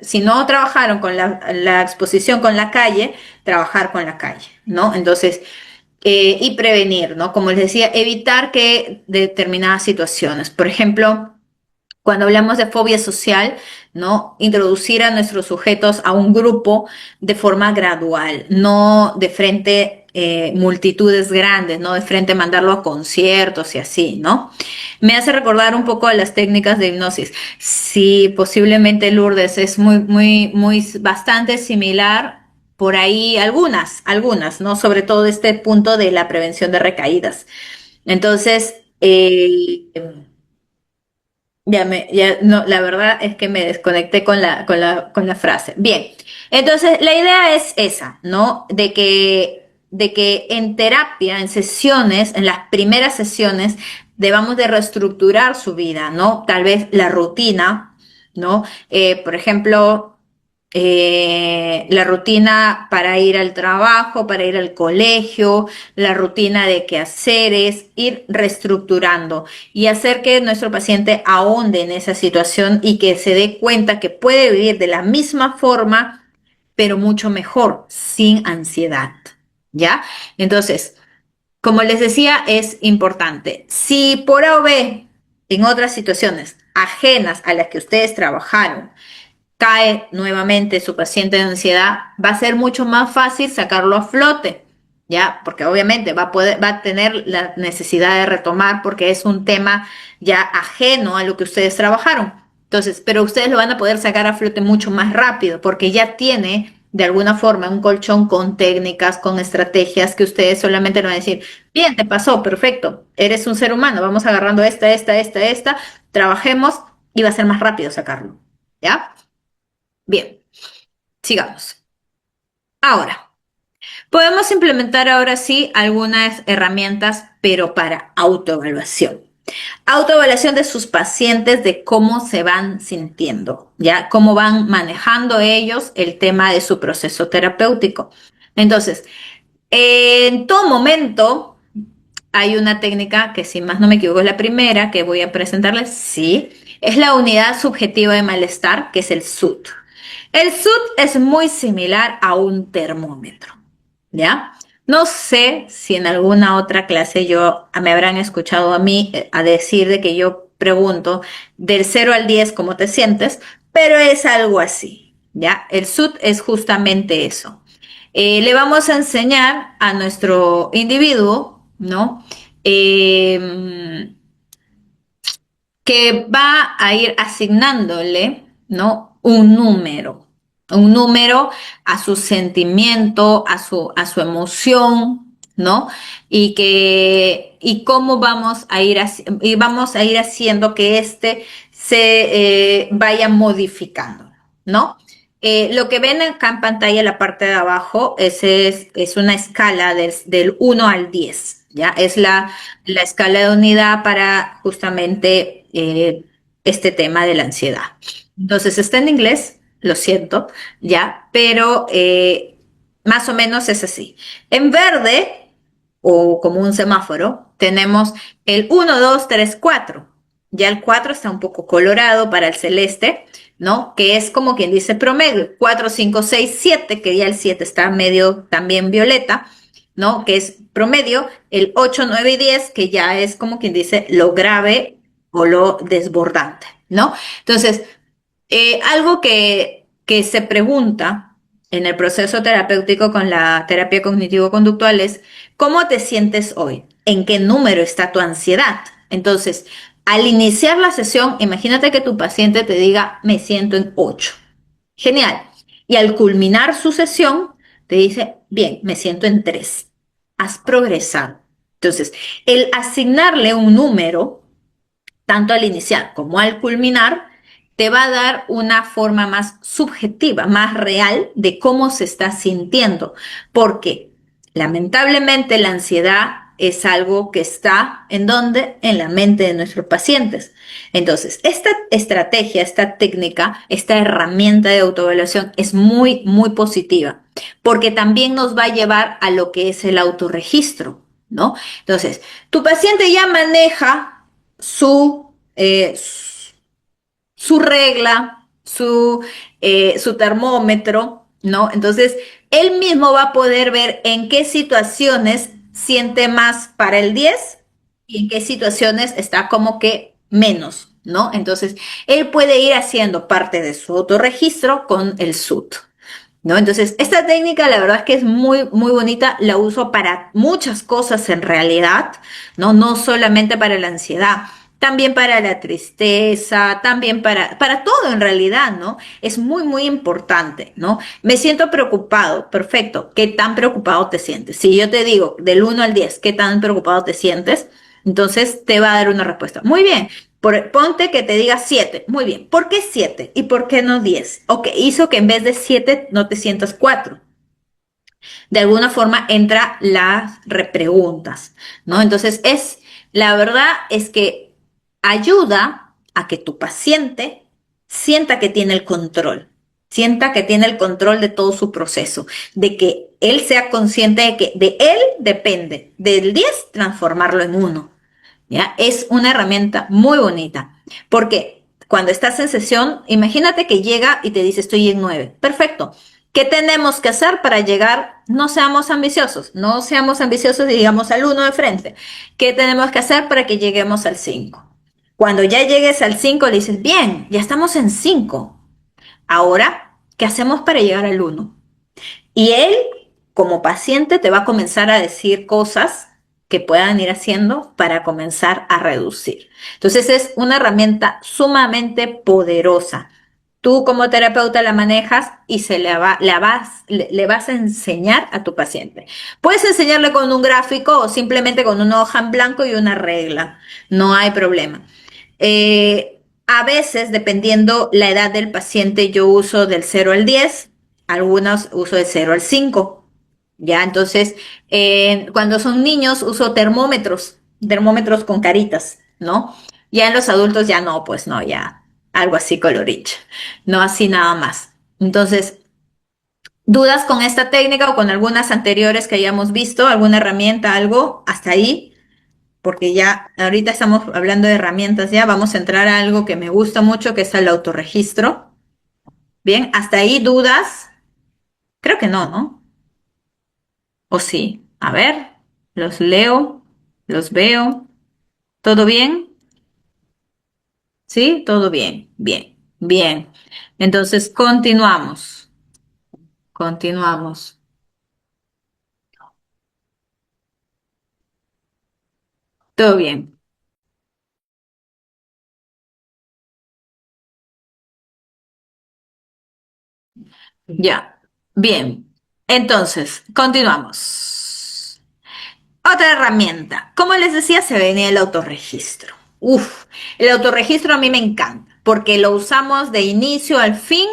si no trabajaron con la exposición con la calle, trabajar con la calle, ¿no? Entonces, y prevenir, ¿no? Como les decía, evitar que determinadas situaciones, por ejemplo, cuando hablamos de fobia social, ¿no? Introducir a nuestros sujetos a un grupo de forma gradual, no de frente multitudes grandes, no de frente mandarlo a conciertos y así, ¿no? Me hace recordar un poco a las técnicas de hipnosis. Sí, posiblemente Lourdes es bastante similar. Por ahí algunas, ¿no? Sobre todo este punto de la prevención de recaídas. Entonces, no, la verdad es que me desconecté con la frase. Bien, entonces la idea es esa, ¿no? De que de que en terapia, en sesiones, en las primeras sesiones, debamos de reestructurar su vida, ¿no? Tal vez la rutina, ¿no? Por ejemplo, la rutina para ir al trabajo, para ir al colegio, la rutina de quehaceres, ir reestructurando y hacer que nuestro paciente ahonde en esa situación y que se dé cuenta que puede vivir de la misma forma, pero mucho mejor, sin ansiedad, ¿ya? Entonces, como les decía, es importante. Si por A o B, en otras situaciones ajenas a las que ustedes trabajaron, cae nuevamente su paciente de ansiedad, va a ser mucho más fácil sacarlo a flote, ¿ya? Porque obviamente va a tener la necesidad de retomar porque es un tema ya ajeno a lo que ustedes trabajaron. Entonces, pero ustedes lo van a poder sacar a flote mucho más rápido porque ya tiene de alguna forma un colchón con técnicas, con estrategias que ustedes solamente le van a decir, bien, te pasó, perfecto, eres un ser humano, vamos agarrando esta, trabajemos y va a ser más rápido sacarlo, ¿ya? Bien, sigamos. Ahora, podemos implementar ahora sí algunas herramientas, pero para autoevaluación. Autoevaluación de sus pacientes, de cómo se van sintiendo, ¿ya? Cómo van manejando ellos el tema de su proceso terapéutico. Entonces, en todo momento hay una técnica que, si más no me equivoco, es la primera que voy a presentarles, sí, es la unidad subjetiva de malestar, que es el SUT. El SUT es muy similar a un termómetro, ¿ya? No sé si en alguna otra clase me habrán escuchado a mí a decir de que yo pregunto del 0 al 10 cómo te sientes, pero es algo así, ¿ya? El SUT es justamente eso. Le vamos a enseñar a nuestro individuo, ¿no? Que va a ir asignándole, ¿no? Un número a su sentimiento, a su emoción, ¿no? Y cómo vamos a ir haciendo que éste se vaya modificando, ¿no? Lo que ven acá en pantalla en la parte de abajo es una escala del 1 al 10, ¿ya? Es la escala de unidad para justamente este tema de la ansiedad. Entonces está en inglés, lo siento, ya, pero más o menos es así. En verde, o como un semáforo, tenemos el 1, 2, 3, 4. Ya el 4 está un poco colorado para el celeste, ¿no? Que es como quien dice promedio. 4, 5, 6, 7, que ya el 7 está medio también violeta, ¿no? Que es promedio. El 8, 9 y 10, que ya es como quien dice lo grave o lo desbordante, ¿no? Entonces, algo que se pregunta en el proceso terapéutico con la terapia cognitivo-conductual es, ¿cómo te sientes hoy? ¿En qué número está tu ansiedad? Entonces, al iniciar la sesión, imagínate que tu paciente te diga, me siento en 8. Genial. Y al culminar su sesión, te dice, bien, me siento en 3. Has progresado. Entonces, el asignarle un número, tanto al iniciar como al culminar, te va a dar una forma más subjetiva, más real de cómo se está sintiendo. Porque lamentablemente la ansiedad es algo que está ¿en dónde? En la mente de nuestros pacientes. Entonces, esta estrategia, esta técnica, esta herramienta de autoevaluación es muy, muy positiva, porque también nos va a llevar a lo que es el autorregistro, ¿no? Entonces, tu paciente ya maneja su regla, su termómetro, ¿no? Entonces, él mismo va a poder ver en qué situaciones siente más para el 10 y en qué situaciones está como que menos, ¿no? Entonces, él puede ir haciendo parte de su autorregistro con el SUT, ¿no? Entonces, esta técnica la verdad es que es muy, muy bonita, la uso para muchas cosas en realidad, ¿no? No solamente para la ansiedad, también para la tristeza, también para todo en realidad, ¿no? Es muy, muy importante, ¿no? Me siento preocupado, perfecto, ¿qué tan preocupado te sientes? Si yo te digo del 1 al 10, ¿qué tan preocupado te sientes? Entonces te va a dar una respuesta. Muy bien, ponte que te diga 7. Muy bien. ¿Por qué 7? ¿Y por qué no 10? Ok, hizo que en vez de 7 no te sientas 4. De alguna forma entra las repreguntas, ¿no? Entonces la verdad es que ayuda a que tu paciente sienta que tiene el control, sienta que tiene el control de todo su proceso, de que él sea consciente de que de él depende del 10 transformarlo en uno. ¿Ya? Es una herramienta muy bonita, porque cuando estás en sesión, imagínate que llega y te dice estoy en 9. Perfecto. ¿Qué tenemos que hacer para llegar? No seamos ambiciosos, no seamos ambiciosos y digamos al 1 de frente. ¿Qué tenemos que hacer para que lleguemos al 5? Cuando ya llegues al 5 le dices, bien, ya estamos en 5. Ahora, ¿qué hacemos para llegar al 1? Y él, como paciente, te va a comenzar a decir cosas que puedan ir haciendo para comenzar a reducir. Entonces es una herramienta sumamente poderosa. Tú como terapeuta la manejas y le vas a enseñar a tu paciente. Puedes enseñarle con un gráfico o simplemente con una hoja en blanco y una regla. No hay problema. A veces, dependiendo la edad del paciente, yo uso del 0 al 10, algunos uso del 0 al 5. Ya, entonces, cuando son niños uso termómetros con caritas, ¿no? Ya en los adultos ya no, pues no, ya algo así colorich, no así nada más. Entonces, ¿dudas con esta técnica o con algunas anteriores que hayamos visto? ¿Alguna herramienta, algo? Hasta ahí, porque ya ahorita estamos hablando de herramientas, ya vamos a entrar a algo que me gusta mucho, que es el autorregistro. Bien, hasta ahí dudas. Creo que no, ¿no? ¿O sí? A ver, los leo, los veo. ¿Todo bien? ¿Sí? Todo bien, bien, bien. Entonces, continuamos, continuamos. Todo bien. Ya, bien. Entonces, continuamos. Otra herramienta. Como les decía, se venía el autorregistro. Uf, el autorregistro a mí me encanta porque lo usamos de inicio al fin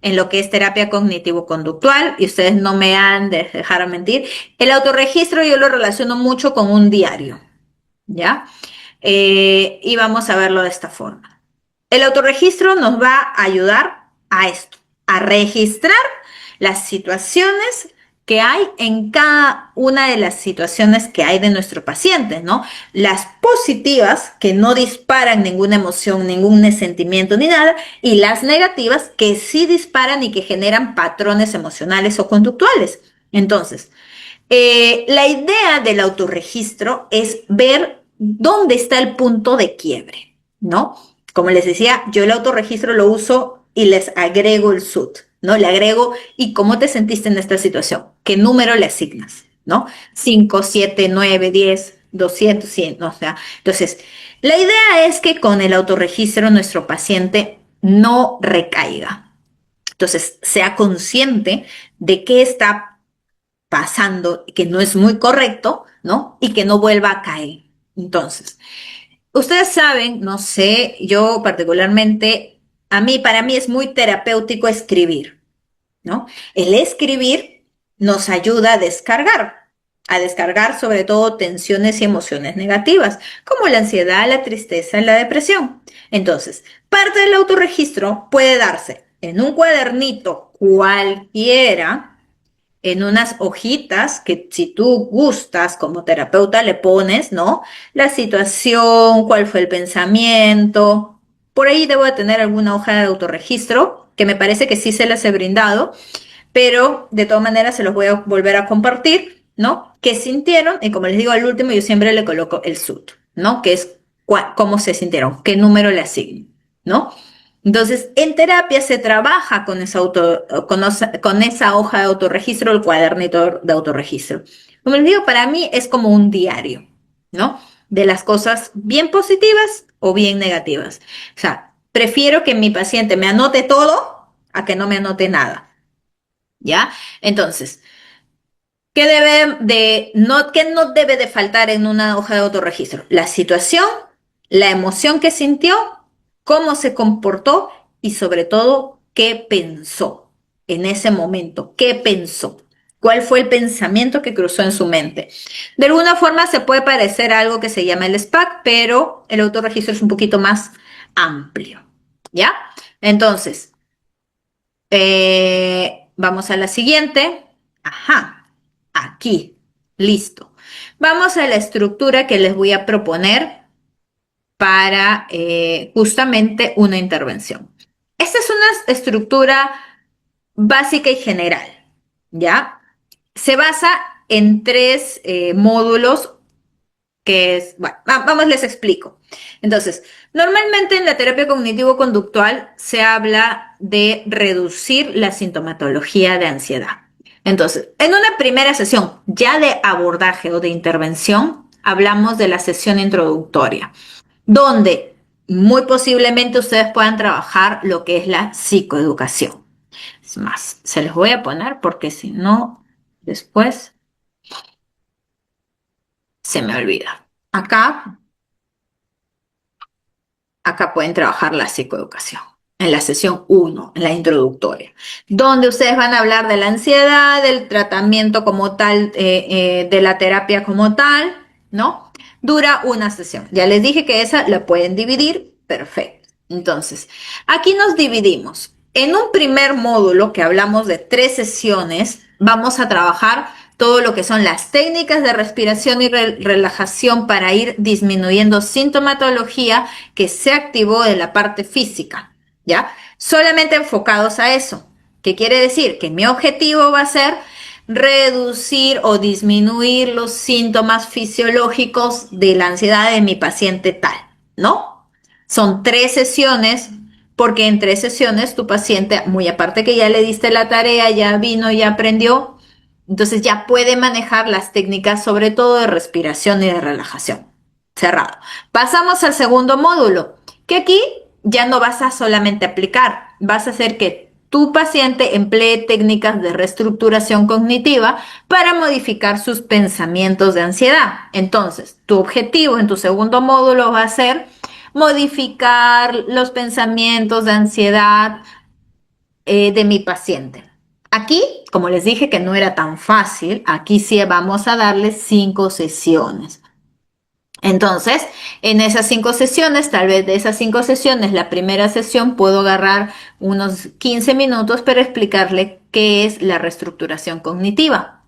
en lo que es terapia cognitivo-conductual y ustedes no me han de dejar mentir. El autorregistro yo lo relaciono mucho con un diario, ¿ya? Y vamos a verlo de esta forma. El autorregistro nos va a ayudar a esto, a registrar las situaciones que hay en cada una de las situaciones que hay de nuestro paciente, ¿no? Las positivas, que no disparan ninguna emoción, ningún sentimiento ni nada, y las negativas, que sí disparan y que generan patrones emocionales o conductuales. Entonces, la idea del autorregistro es ver dónde está el punto de quiebre, ¿no? Como les decía, yo el autorregistro lo uso y les agrego el SUT, ¿no? Le agrego, ¿y cómo te sentiste en esta situación? ¿Qué número le asignas? ¿No? 5, 7, 9, 10, 200, 100, ¿no? O sea, entonces, la idea es que con el autorregistro nuestro paciente no recaiga. Entonces, sea consciente de qué está pasando, que no es muy correcto, ¿no? Y que no vuelva a caer. Entonces, ustedes saben, no sé, yo particularmente, para mí es muy terapéutico escribir, ¿no? El escribir nos ayuda a descargar sobre todo tensiones y emociones negativas, como la ansiedad, la tristeza y la depresión. Entonces, parte del autorregistro puede darse en un cuadernito cualquiera, en unas hojitas que si tú gustas como terapeuta le pones, ¿no? La situación, cuál fue el pensamiento. Por ahí debo de tener alguna hoja de autorregistro, que me parece que sí se las he brindado, pero de todas maneras se los voy a volver a compartir, ¿no? ¿Qué sintieron? Y como les digo al último, yo siempre le coloco el SUT, ¿no? Que es cómo se sintieron, qué número le asigno, ¿no? Entonces, en terapia se trabaja con esa hoja de autorregistro, el cuadernito de autorregistro. Como les digo, para mí es como un diario, ¿no? De las cosas bien positivas o bien negativas. O sea, prefiero que mi paciente me anote todo a que no me anote nada. ¿Ya? Entonces, qué no debe de faltar en una hoja de autorregistro? La situación, la emoción que sintió, cómo se comportó y sobre todo, qué pensó en ese momento, qué pensó. ¿Cuál fue el pensamiento que cruzó en su mente? De alguna forma se puede parecer a algo que se llama el SPAC, pero el autorregistro es un poquito más amplio, ¿ya? Entonces, vamos a la siguiente. Ajá, aquí, listo. Vamos a la estructura que les voy a proponer para justamente una intervención. Esta es una estructura básica y general, ¿ya? Se basa en tres módulos que es, bueno, vamos, les explico. Entonces, normalmente en la terapia cognitivo-conductual se habla de reducir la sintomatología de ansiedad. Entonces, en una primera sesión ya de abordaje o de intervención, hablamos de la sesión introductoria, donde muy posiblemente ustedes puedan trabajar lo que es la psicoeducación. Es más, se les voy a poner porque si no, después se me olvida. Acá pueden trabajar la psicoeducación, en la sesión 1, en la introductoria, donde ustedes van a hablar de la ansiedad, del tratamiento como tal, de la terapia como tal, ¿no? Dura una sesión. Ya les dije que esa la pueden dividir, perfecto. Entonces, aquí nos dividimos. En un primer módulo que hablamos de 3 sesiones, vamos a trabajar todo lo que son las técnicas de respiración y relajación para ir disminuyendo sintomatología que se activó de la parte física, ¿ya? Solamente enfocados a eso. ¿Qué quiere decir? Que mi objetivo va a ser reducir o disminuir los síntomas fisiológicos de la ansiedad de mi paciente tal, ¿no? Son 3 sesiones, porque en 3 sesiones tu paciente, muy aparte que ya le diste la tarea, ya vino, ya aprendió, entonces ya puede manejar las técnicas, sobre todo de respiración y de relajación. Cerrado. Pasamos al segundo módulo, que aquí ya no vas a solamente aplicar, vas a hacer que tu paciente emplee técnicas de reestructuración cognitiva para modificar sus pensamientos de ansiedad. Entonces, tu objetivo en tu segundo módulo va a ser modificar los pensamientos de ansiedad de mi paciente. Aquí, como les dije que no era tan fácil, aquí sí vamos a darle 5 sesiones. Entonces, en esas 5 sesiones, tal vez de esas 5 sesiones, la primera sesión puedo agarrar unos 15 minutos para explicarle qué es la reestructuración cognitiva.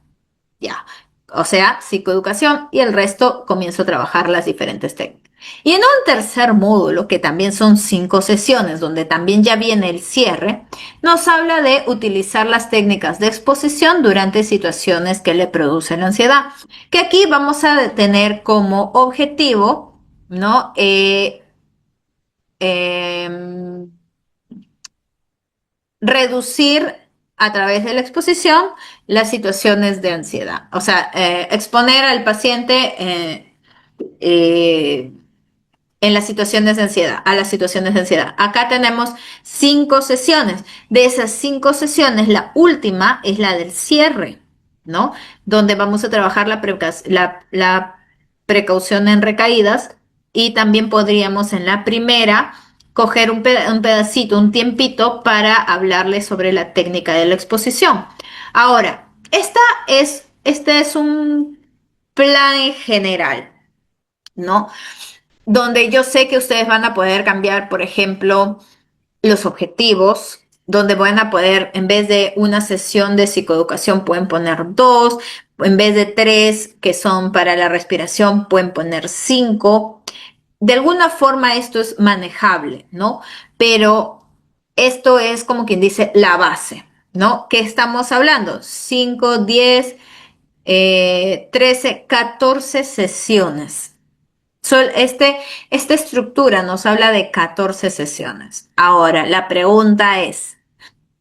Ya, o sea, psicoeducación y el resto comienzo a trabajar las diferentes técnicas. Y en un tercer módulo, que también son 5 sesiones, donde también ya viene el cierre, nos habla de utilizar las técnicas de exposición durante situaciones que le producen ansiedad, que aquí vamos a tener como objetivo, ¿no? Eh, reducir a través de la exposición las situaciones de ansiedad. O sea, exponer al paciente eh, en las situaciones de ansiedad, a las situaciones de ansiedad. Acá tenemos 5 sesiones. De esas 5 sesiones, la última es la del cierre, ¿no? Donde vamos a trabajar la precaución en recaídas y también podríamos en la primera coger un pedacito, un tiempito para hablarles sobre la técnica de la exposición. Ahora, este es un plan en general, ¿no? Donde yo sé que ustedes van a poder cambiar, por ejemplo, los objetivos, donde van a poder, en vez de una sesión de psicoeducación, pueden poner 2, en vez de 3 que son para la respiración, pueden poner 5. De alguna forma esto es manejable, ¿no? Pero esto es como quien dice la base, ¿no? ¿Qué estamos hablando? 5, 10, 13, 14 sesiones. Esta estructura nos habla de 14 sesiones. Ahora, la pregunta es,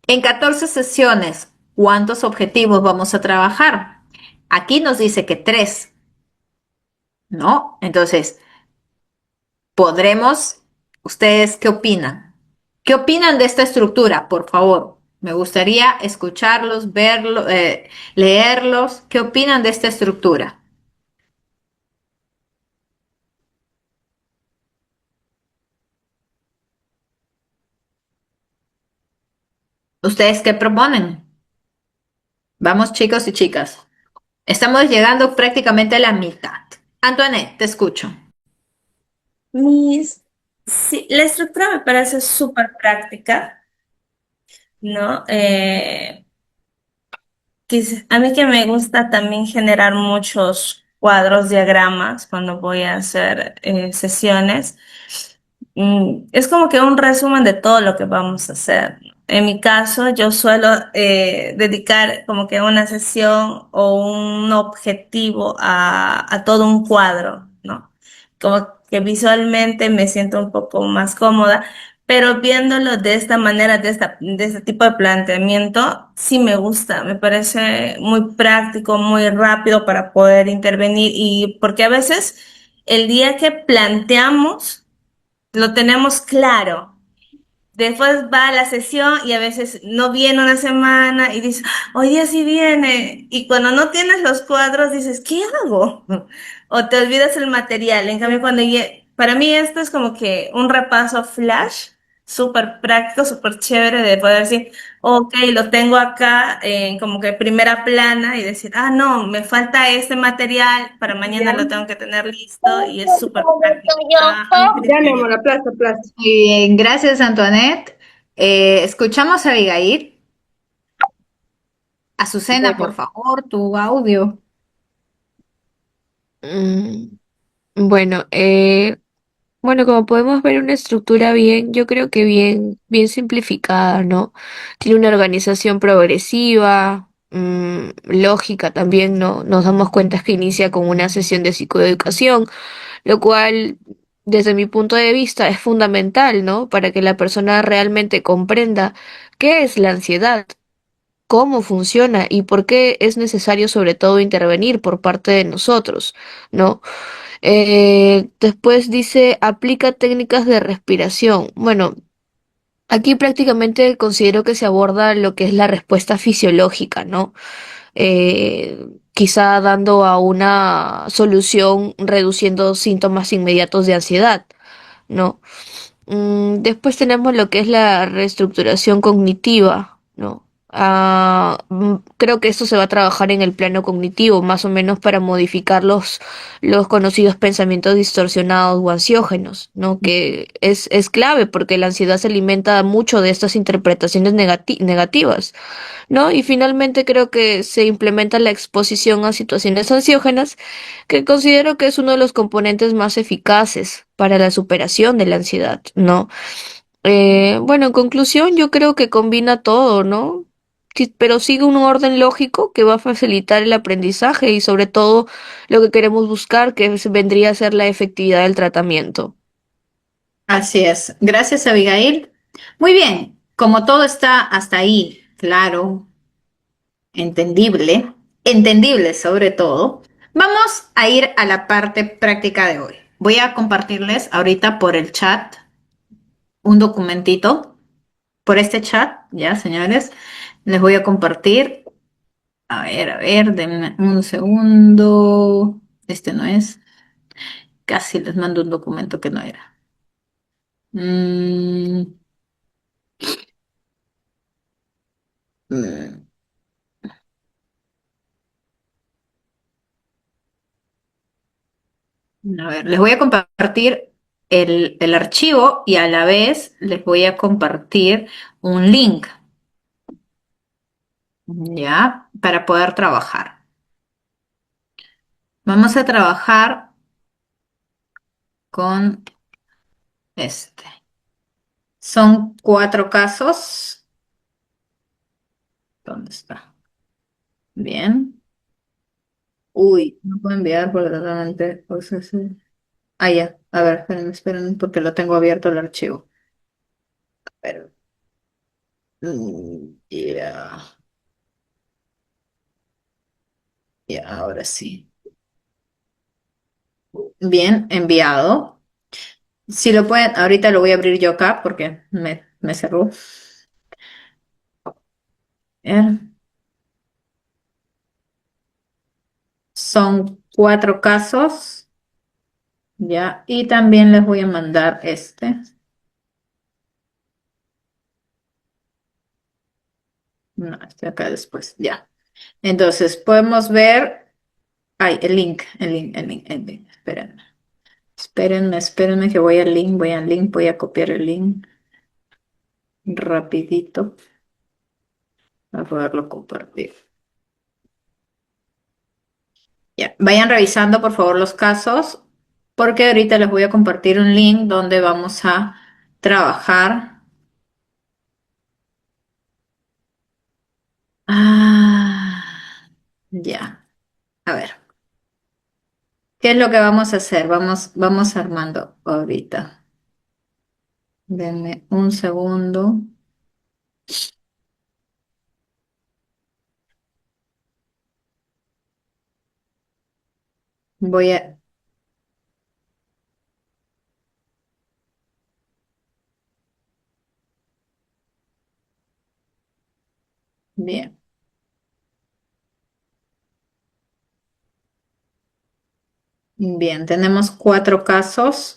en 14 sesiones, ¿cuántos objetivos vamos a trabajar? Aquí nos dice que 3, ¿no? Entonces, ¿podremos? ¿Ustedes qué opinan? ¿Qué opinan de esta estructura? Por favor, me gustaría escucharlos, verlos, leerlos. ¿Qué opinan de esta estructura? ¿Ustedes qué proponen? Vamos, chicos y chicas. Estamos llegando prácticamente a la mitad. Antoinette, te escucho. Sí, la estructura me parece súper práctica, ¿no? A mí que me gusta también generar muchos cuadros, diagramas cuando voy a hacer sesiones. Es como que un resumen de todo lo que vamos a hacer. En mi caso, yo suelo dedicar como que una sesión o un objetivo a todo un cuadro, ¿no? Como que visualmente me siento un poco más cómoda, pero viéndolo de esta manera, de este tipo de planteamiento, sí me gusta, me parece muy práctico, muy rápido para poder intervenir y porque a veces el día que planteamos, lo tenemos claro. Después va a la sesión y a veces no viene una semana y dices, hoy día sí viene. Y cuando no tienes los cuadros dices, ¿qué hago? O te olvidas el material. En cambio, para mí esto es como que un repaso flash, súper práctico, súper chévere de poder decir, ok, lo tengo acá en como que primera plana y decir, ah, no, me falta este material, para mañana lo tengo que tener listo y es súper práctico. A mi Ya, mi amor, criterio. aplaza, aplaza. Muy bien, gracias, Antoinette. Escuchamos a Abigail. Azucena, por Bueno, favor, tu audio. mm, bueno, bueno, como podemos ver una estructura bien, yo creo que bien simplificada, ¿no? Tiene una organización progresiva, lógica también, ¿no? Nos damos cuenta que inicia con una sesión de psicoeducación, lo cual, desde mi punto de vista, es fundamental, ¿no? Para que la persona realmente comprenda qué es la ansiedad, cómo funciona y por qué es necesario sobre todo intervenir por parte de nosotros, ¿no? Después dice, aplica técnicas de respiración. Bueno, aquí prácticamente considero que se aborda lo que es la respuesta fisiológica, ¿no? Quizá dando a una solución reduciendo síntomas inmediatos de ansiedad, ¿no? Después tenemos lo que es la reestructuración cognitiva, ¿no? Creo que esto se va a trabajar en el plano cognitivo, más o menos para modificar los conocidos pensamientos distorsionados o ansiógenos, ¿no? Que es clave porque la ansiedad se alimenta mucho de estas interpretaciones negativas, ¿no? Y finalmente creo que se implementa la exposición a situaciones ansiógenas, que considero que es uno de los componentes más eficaces para la superación de la ansiedad, ¿no? Bueno, en conclusión, yo creo que combina todo, ¿no? Sí, pero sigue un orden lógico que va a facilitar el aprendizaje y sobre todo lo que queremos buscar, vendría a ser la efectividad del tratamiento. Así es. Gracias, Abigail. Muy bien, como todo está hasta ahí, claro, entendible sobre todo, vamos a ir a la parte práctica de hoy. Voy a compartirles ahorita por el chat un documentito, por este chat, ya, señores, les voy a compartir. A ver, denme un segundo. Este no es. Casi les mando un documento que no era. Mm, mm, a ver, les voy a compartir el archivo y a la vez les voy a compartir un link, ¿ya? Para poder trabajar. Vamos a trabajar con este. Son 4 casos. ¿Dónde está? Bien. Uy, no puedo enviar porque totalmente. O sea, sí. Ah, ya. A ver, esperen, porque lo tengo abierto el archivo. Pero, ya, ya, ahora sí. Bien, enviado. Si lo pueden, ahorita lo voy a abrir yo acá porque me cerró. Eh, Son 4 casos, ya. Y también les voy a mandar este. No, este acá después, ya. Entonces, podemos ver, ay, el link. Espérenme que voy a copiar el link rapidito para poderlo compartir. Ya, vayan revisando por favor los casos, porque ahorita les voy a compartir un link donde vamos a trabajar. Ah, ya, a ver, ¿qué es lo que vamos a hacer? Vamos armando ahorita. Denme un segundo. Voy a, bien, bien, tenemos 4 casos.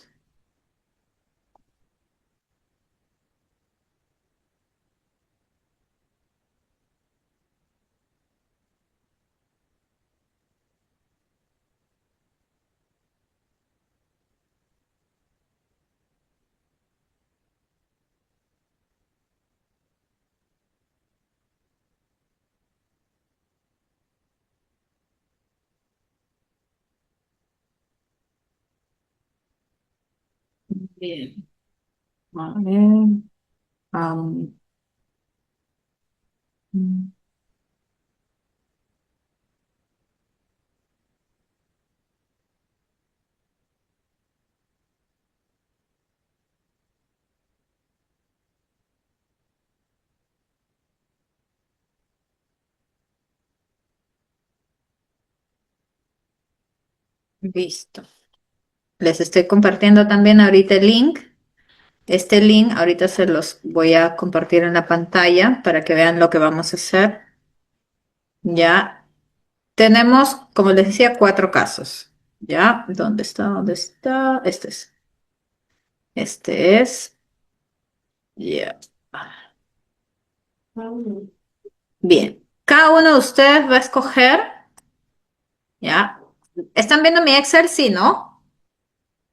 Bien, a ver, am, mm, listo. Les estoy compartiendo también ahorita el link. Este link ahorita se los voy a compartir en la pantalla para que vean lo que vamos a hacer. Ya tenemos, como les decía, 4 casos. ¿Ya? ¿Dónde está? ¿Dónde está? Este es. Este es. Ya. Bien. Cada uno de ustedes va a escoger. ¿Ya? ¿Están viendo mi Excel? Sí, ¿no?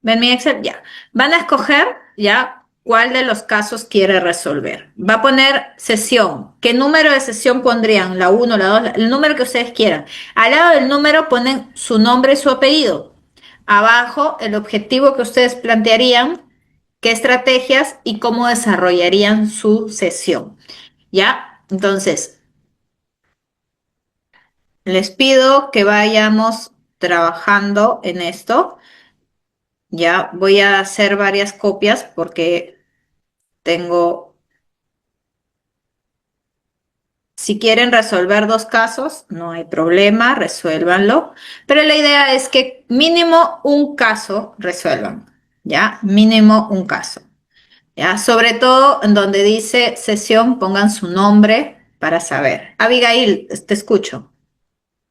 ¿Ven mi Excel? Ya. Van a escoger, ¿ya? ¿Cuál de los casos quiere resolver? Va a poner sesión. ¿Qué número de sesión pondrían? La uno, la 2, el número que ustedes quieran. Al lado del número ponen su nombre y su apellido. Abajo, el objetivo que ustedes plantearían, qué estrategias y cómo desarrollarían su sesión. ¿Ya? Entonces, les pido que vayamos trabajando en esto. Ya voy a hacer varias copias porque tengo, si quieren resolver 2 casos, no hay problema, resuélvanlo, pero la idea es que mínimo un caso resuelvan, ¿ya? Mínimo un caso, ¿ya? Sobre todo en donde dice sesión, pongan su nombre para saber. Abigail, te escucho.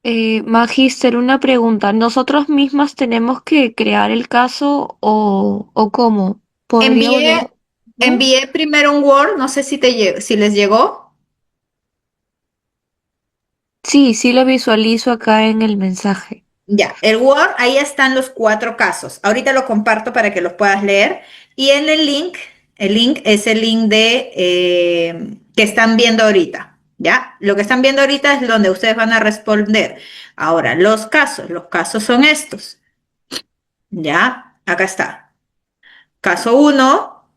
Magíster, una pregunta. ¿Nosotros mismas tenemos que crear el caso o cómo? ¿Podría volver? Envié, ¿No? envié primero un Word, no sé si les llegó. Sí, sí lo visualizo acá en el mensaje. Ya, el Word, ahí están los 4 casos. Ahorita lo comparto para que los puedas leer. Y en el link es el link de que están viendo ahorita. ¿Ya? Lo que están viendo ahorita es donde ustedes van a responder. Ahora, los casos son estos. ¿Ya? Acá está. Caso uno,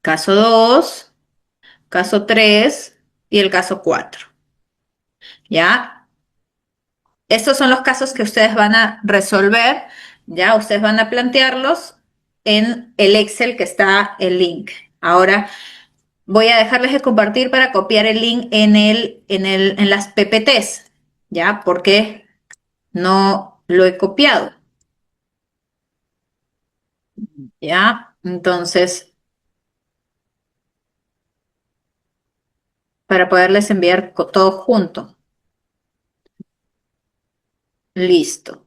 caso 2, caso 3 y el caso 4. ¿Ya? Estos son los casos que ustedes van a resolver, ya ustedes van a plantearlos en el Excel que está el link. Ahora voy a dejarles de compartir para copiar el link en las PPTs, ya, porque no lo he copiado, ya. Entonces, para poderles enviar todo junto. Listo.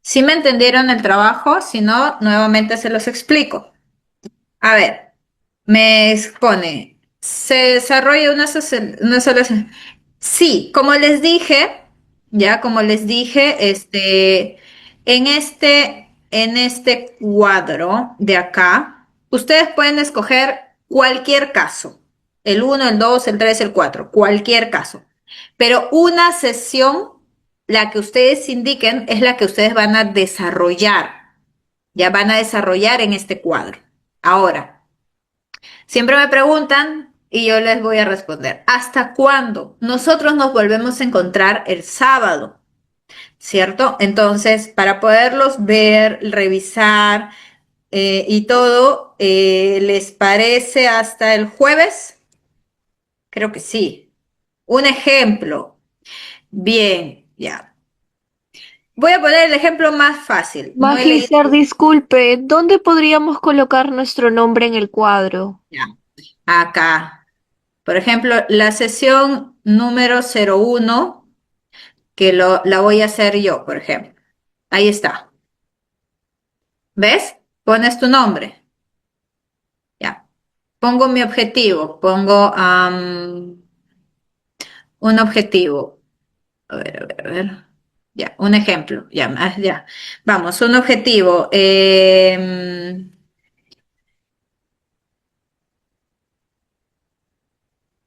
¿Sí me entendieron el trabajo? Si no, nuevamente se los explico. A ver, me expone Se desarrolla una sola Sí, como les dije, ya como les dije, en este cuadro de acá, ustedes pueden escoger cualquier caso, el uno, el 2, el 3, el 4, cualquier caso. Pero una sesión, la que ustedes indiquen, es la que ustedes van a desarrollar, ya van a desarrollar en este cuadro. Ahora. Siempre me preguntan y yo les voy a responder. ¿Hasta cuándo? Nosotros nos volvemos a encontrar el sábado, ¿cierto? Entonces, para poderlos ver, revisar y todo, ¿les parece hasta el jueves? Creo que sí. Un ejemplo. Bien, ya. Voy a poner el ejemplo más fácil. No he leído Magister, disculpe, ¿dónde podríamos colocar nuestro nombre en el cuadro? ya. Acá. Por ejemplo, la sesión número 01 que la voy a hacer yo, por ejemplo. Ahí está. ¿Ves? Pones tu nombre. Ya. Pongo mi objetivo. Pongo un objetivo. A ver, a ver, a ver. Ya, un ejemplo. Ya, ya. Vamos, un objetivo.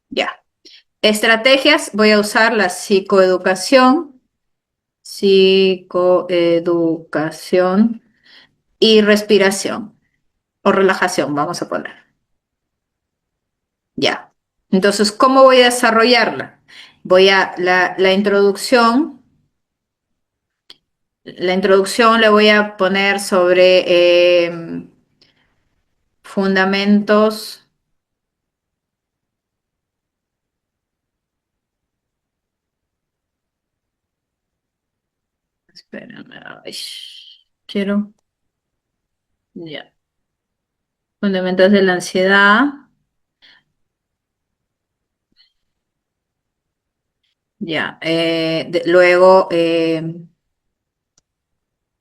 Ya. Estrategias. Voy a usar la psicoeducación. Psicoeducación y respiración o relajación, vamos a poner. Ya. Entonces, ¿cómo voy a desarrollarla? La introducción le voy a poner sobre fundamentos, espérame, ay, quiero, ya, fundamentos de la ansiedad, ya, luego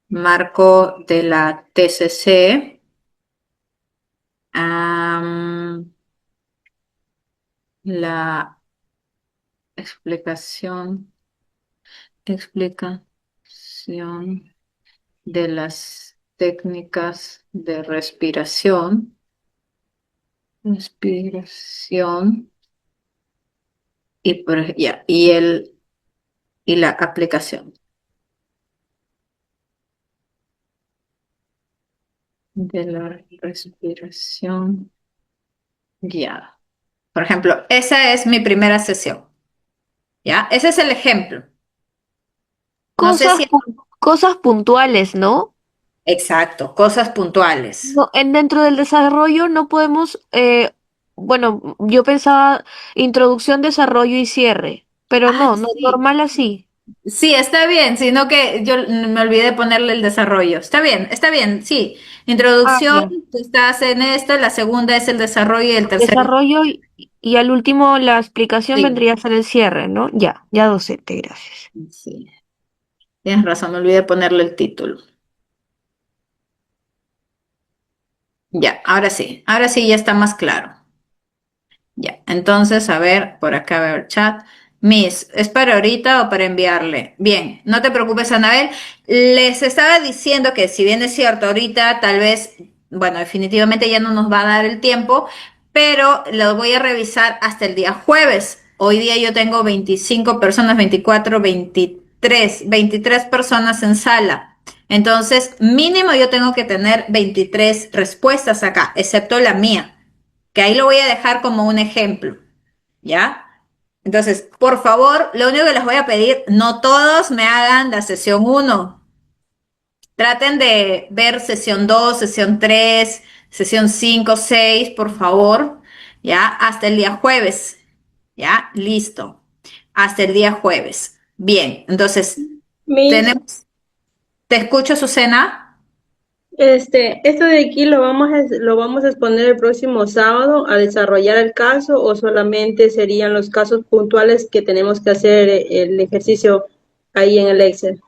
marco de la TCC, la explicación de las técnicas de respiración y la aplicación de la respiración guiada. Por ejemplo, esa es mi primera sesión, ¿ya? Ese es el ejemplo. No sé Cosas, si... cosas puntuales, ¿no? Exacto, cosas puntuales. No, dentro del desarrollo no podemos, bueno, yo pensaba introducción, desarrollo y cierre, pero Ah, no, no, sí. normal así. Sí, está bien, sino que yo me olvidé de ponerle el desarrollo. Está bien, sí. Ah, Introducción, ya. tú estás en esto, la segunda es el desarrollo y el tercero. Desarrollo y al último la explicación Sí, vendría a ser el cierre, ¿no? Ya, ya docente, gracias. sí. Tienes razón, me olvidé de ponerle el título. Ya, ahora sí ya está más claro. Ya, entonces, a ver, por acá veo el chat. Miss, ¿es para ahorita o para enviarle? Bien, no te preocupes, Anabel. Les estaba diciendo que si bien es cierto, ahorita tal vez, bueno, definitivamente ya no nos va a dar el tiempo, pero lo voy a revisar hasta el día jueves. Hoy día yo tengo 25 personas, 24, 23 personas en sala. Entonces, mínimo yo tengo que tener 23 respuestas acá, excepto la mía, que ahí lo voy a dejar como un ejemplo, ¿ya? Entonces, por favor, lo único que les voy a pedir, no todos me hagan la sesión uno. Traten de ver sesión 2, sesión 3, sesión 5, 6, por favor, ¿ya? Hasta el día jueves, ¿ya? Listo. Hasta el día jueves. Bien, entonces, Miss, tenemos, te escucho, Susana. esto de aquí lo vamos a exponer el próximo sábado a desarrollar el caso o solamente serían los casos puntuales que tenemos que hacer el ejercicio ahí en el Excel.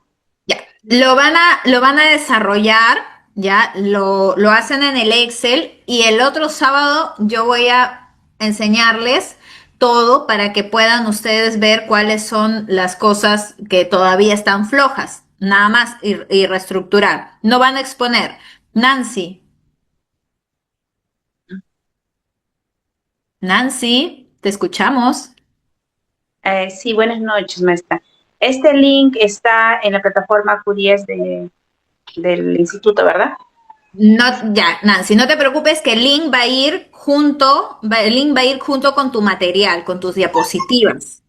Ya, lo van a desarrollar, ya, lo hacen en el Excel y el otro sábado yo voy a enseñarles todo para que puedan ustedes ver cuáles son las cosas que todavía están flojas, nada más y reestructurar. No van a exponer. Nancy, Nancy, te escuchamos. Sí, buenas noches, maestra. Este link está en la plataforma Q10 del instituto, ¿verdad? No, ya, Nancy, no te preocupes que el link va a ir junto, el link va a ir junto con tu material, con tus diapositivas,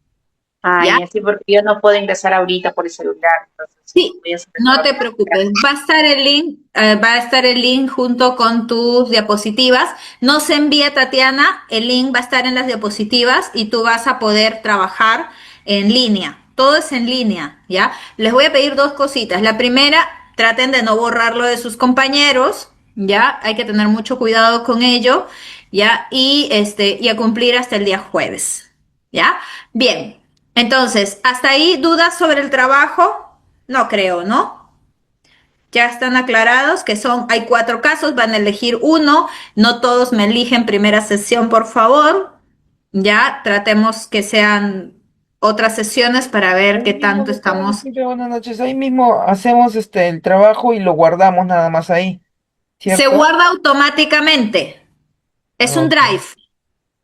¿ya? Y así porque yo no puedo ingresar ahorita por el celular, entonces Sí, voy a hacer no todo. te preocupes. Va a estar el link, va a estar el link junto con tus diapositivas. No se envía, Tatiana, el link va a estar en las diapositivas y tú vas a poder trabajar en línea. Todo es en línea, ¿ya? Les voy a pedir dos cositas. La primera, traten de no borrarlo de sus compañeros, ¿ya? Hay que tener mucho cuidado con ello, ¿ya? Y a cumplir hasta el día jueves, ¿ya? Bien. Entonces, hasta ahí, ¿dudas sobre el trabajo? No creo, ¿no? Ya están aclarados que hay 4 casos, van a elegir uno, no todos me eligen primera sesión, por favor. Ya tratemos que sean otras sesiones para ver Ahí qué mismo, tanto doctora, estamos. disculpe, buenas noches. Ahí mismo hacemos el trabajo y lo guardamos nada más ahí, Se ¿cierto? guarda automáticamente. Es un Ok, drive,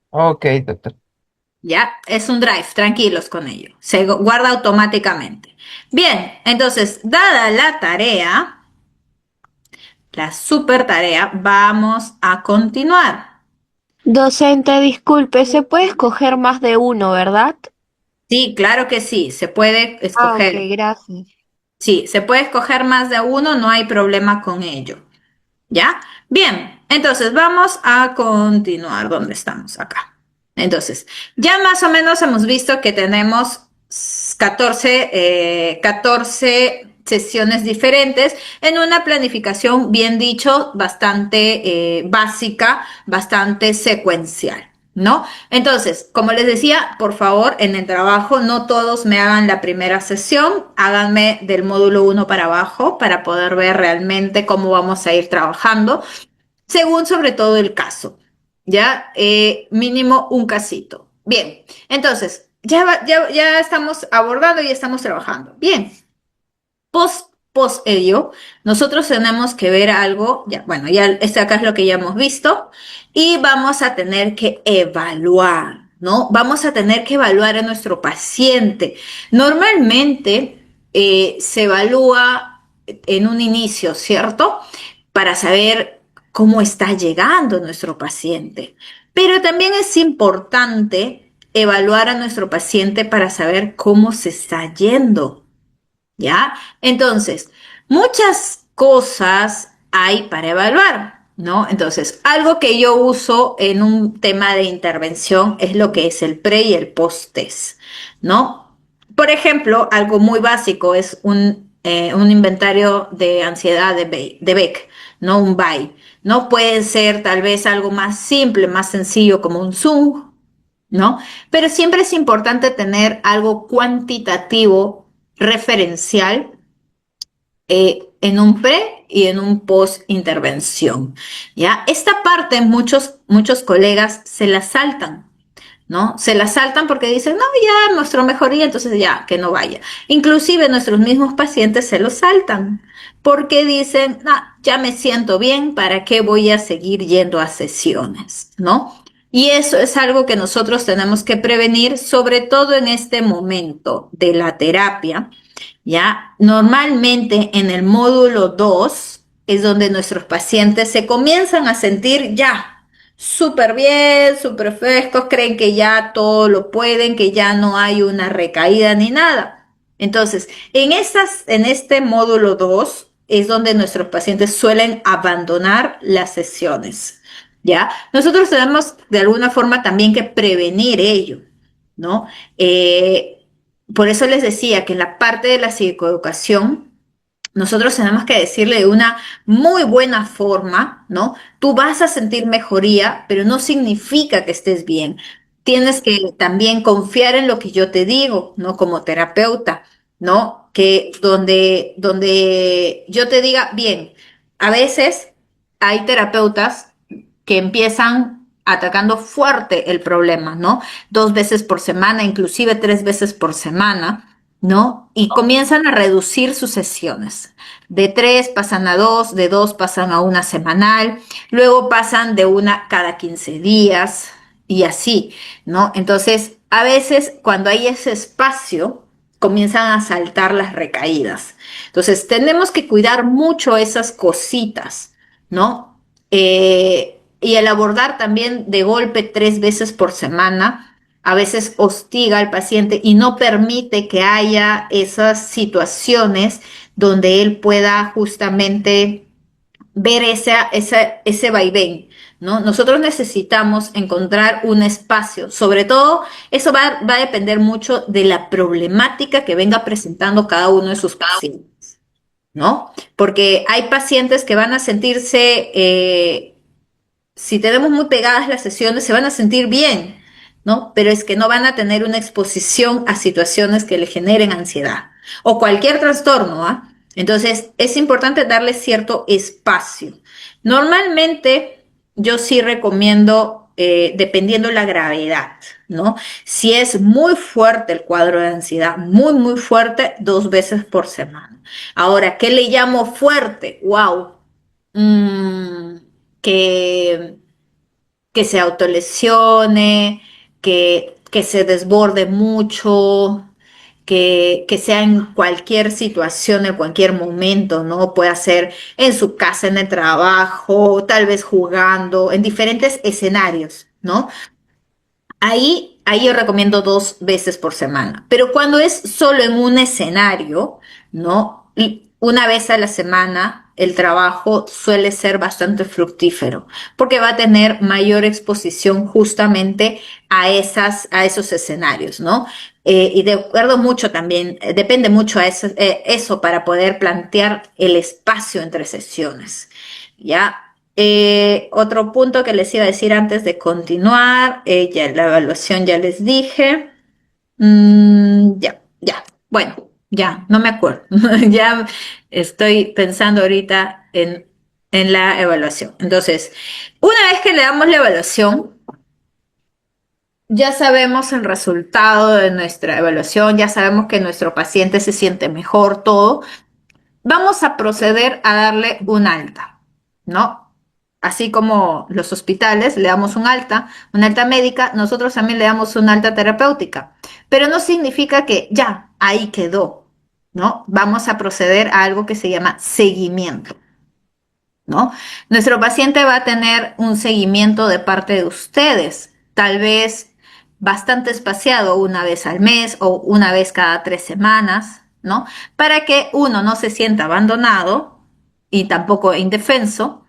ok, doctor. ¿ya? Es un drive, tranquilos con ello. Se guarda automáticamente. Bien, entonces, dada la tarea, la super tarea, vamos a continuar. Docente, disculpe, se puede escoger más de uno, ¿verdad? Sí, claro que sí, se puede Ah, ok, escoger. gracias. Sí, se puede escoger más de uno, no hay problema con ello. ¿Ya? Bien, entonces vamos a continuar donde estamos acá. Entonces, ya más o menos hemos visto que tenemos 14 sesiones diferentes en una planificación, bien dicho, bastante básica, bastante secuencial. ¿No? Entonces, como les decía, por favor, en el trabajo no todos me hagan la primera sesión, háganme del módulo 1 para abajo para poder ver realmente cómo vamos a ir trabajando, según sobre todo el caso, ¿ya? Mínimo un casito. Bien, entonces, ya estamos abordando y estamos trabajando. Bien, post ello, nosotros tenemos que ver algo, ya, bueno, ya este acá es lo que ya hemos visto, y vamos a tener que evaluar, ¿no? Vamos a tener que evaluar a nuestro paciente. Normalmente se evalúa en un inicio, ¿cierto? Para saber cómo está llegando nuestro paciente. Pero también es importante evaluar a nuestro paciente para saber cómo se está yendo. ¿Ya? Entonces, muchas cosas hay para evaluar, ¿no? Entonces, algo que yo uso en un tema de intervención es lo que es el pre y el post-test, ¿no? Por ejemplo, algo muy básico es un inventario de ansiedad de Beck, ¿no? Un BAI, ¿no? Puede ser tal vez algo más simple, más sencillo como un Zoom, ¿no? Pero siempre es importante tener algo cuantitativo referencial en un pre y en un post intervención. ¿Ya? Esta parte muchos colegas se la saltan, ¿no? Se la saltan porque dicen, no, ya mostró mejoría, entonces ya, que no vaya. Inclusive nuestros mismos pacientes se lo saltan porque dicen, no, ya me siento bien, ¿para qué voy a seguir yendo a sesiones? ¿No? Y eso es algo que nosotros tenemos que prevenir, sobre todo en este momento de la terapia, ¿ya? Normalmente en el módulo 2 es donde nuestros pacientes se comienzan a sentir ya súper bien, súper frescos, creen que ya todo lo pueden, que ya no hay una recaída ni nada. Entonces, en este módulo 2 es donde nuestros pacientes suelen abandonar las sesiones, ¿ya? Nosotros tenemos de alguna forma también que prevenir ello, ¿no? Por eso les decía que en la parte de la psicoeducación, nosotros tenemos que decirle de una muy buena forma, ¿no? Tú vas a sentir mejoría, pero no significa que estés bien. Tienes que también confiar en lo que yo te digo, ¿no? Como terapeuta, ¿no? Que donde yo te diga, bien, a veces hay terapeutas que empiezan atacando fuerte el problema, ¿no? 2 veces por semana, inclusive 3 veces por semana, ¿no? Y comienzan a reducir sus sesiones. De 3 pasan a 2, de 2 pasan a una semanal, luego pasan de una cada 15 días y así, ¿no? Entonces, a veces cuando hay ese espacio, comienzan a saltar las recaídas. Entonces, tenemos que cuidar mucho esas cositas, ¿no? Y el abordar también de golpe 3 veces por semana, a veces hostiga al paciente y no permite que haya esas situaciones donde él pueda justamente ver ese vaivén, ¿no? Nosotros necesitamos encontrar un espacio, sobre todo eso va a depender mucho de la problemática que venga presentando cada uno de sus pacientes, ¿no? Porque hay pacientes que van a sentirse, si tenemos muy pegadas las sesiones, se van a sentir bien, ¿no? Pero es que no van a tener una exposición a situaciones que le generen ansiedad o cualquier trastorno, ¿ah? Entonces, es importante darle cierto espacio. Normalmente, yo sí recomiendo, dependiendo la gravedad, ¿no? Si es muy fuerte el cuadro de ansiedad, muy, muy fuerte, 2 veces por semana. Ahora, ¿qué le llamo fuerte? ¡Wow! Mm, que, que se autolesione, que se desborde mucho, que sea en cualquier situación, en cualquier momento, ¿no? Puede ser en su casa, en el trabajo, tal vez jugando, en diferentes escenarios, ¿no? Ahí yo recomiendo 2 veces por semana. Pero cuando es solo en un escenario, ¿no? Y una vez a la semana, el trabajo suele ser bastante fructífero, porque va a tener mayor exposición justamente a esos escenarios, ¿no? Y de acuerdo mucho también, depende mucho a eso para poder plantear el espacio entre sesiones, ¿ya? Otro punto que les iba a decir antes de continuar, ya la evaluación ya les dije. Ya. Bueno, ya, no me acuerdo. Ya estoy pensando ahorita en la evaluación. Entonces, una vez que le damos la evaluación, ya sabemos el resultado de nuestra evaluación, ya sabemos que nuestro paciente se siente mejor, todo. Vamos a proceder a darle un alta, ¿no? Así como los hospitales le damos un alta médica, nosotros también le damos un alta terapéutica. Pero no significa que ya, ahí quedó, ¿no? Vamos a proceder a algo que se llama seguimiento, ¿no? Nuestro paciente va a tener un seguimiento de parte de ustedes, tal vez bastante espaciado, una vez al mes o una vez cada 3 semanas, ¿no? Para que uno no se sienta abandonado y tampoco indefenso,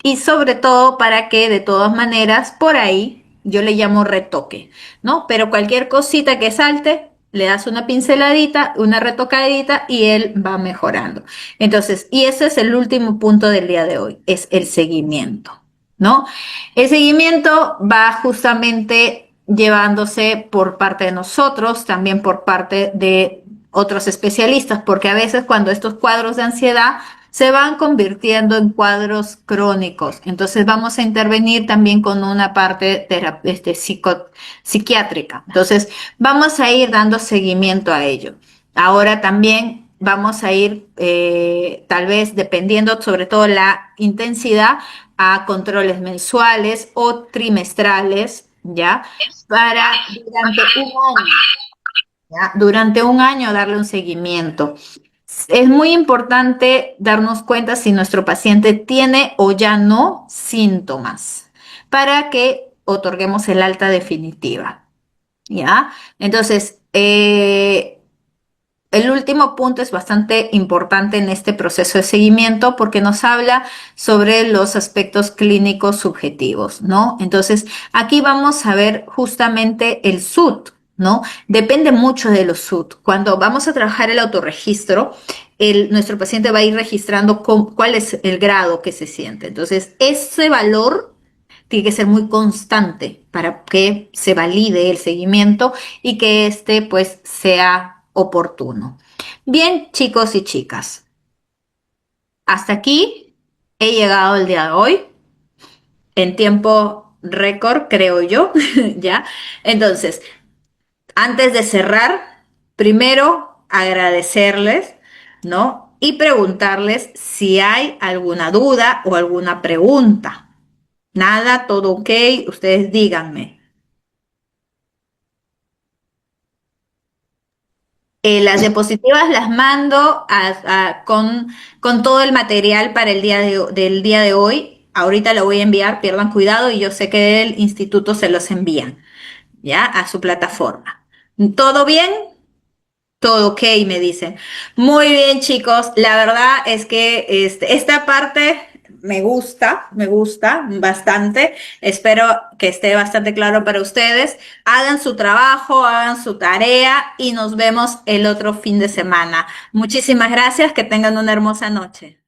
y sobre todo para que de todas maneras por ahí yo le llamo retoque, ¿no? Pero cualquier cosita que salte, le das una pinceladita, una retocadita y él va mejorando. Entonces, y ese es el último punto del día de hoy, es el seguimiento, ¿no? El seguimiento va justamente llevándose por parte de nosotros, también por parte de otros especialistas, porque a veces cuando estos cuadros de ansiedad se van convirtiendo en cuadros crónicos. Entonces vamos a intervenir también con una parte psiquiátrica. Entonces vamos a ir dando seguimiento a ello. Ahora también vamos a ir, tal vez dependiendo sobre todo la intensidad, a controles mensuales o trimestrales, ¿ya? Para durante un año darle un seguimiento. Es muy importante darnos cuenta si nuestro paciente tiene o ya no síntomas para que otorguemos el alta definitiva, ¿ya? Entonces, el último punto es bastante importante en este proceso de seguimiento porque nos habla sobre los aspectos clínicos subjetivos, ¿no? Entonces, aquí vamos a ver justamente el SUT, ¿no? Depende mucho de los SUT. Cuando vamos a trabajar el autorregistro, nuestro paciente va a ir registrando cuál es el grado que se siente. Entonces, ese valor tiene que ser muy constante para que se valide el seguimiento y que este pues sea oportuno. Bien, chicos y chicas, hasta aquí he llegado el día de hoy en tiempo récord, creo yo, ¿ya? Entonces, antes de cerrar, primero agradecerles, ¿no? Y preguntarles si hay alguna duda o alguna pregunta. Nada, todo ok, ustedes díganme. Las diapositivas las mando con todo el material para el del día de hoy. Ahorita lo voy a enviar, pierdan cuidado y yo sé que el instituto se los envían, ¿ya? A su plataforma. ¿Todo bien? Todo ok, me dicen. Muy bien, chicos. La verdad es que esta parte me gusta bastante. Espero que esté bastante claro para ustedes. Hagan su trabajo, hagan su tarea y nos vemos el otro fin de semana. Muchísimas gracias. Que tengan una hermosa noche.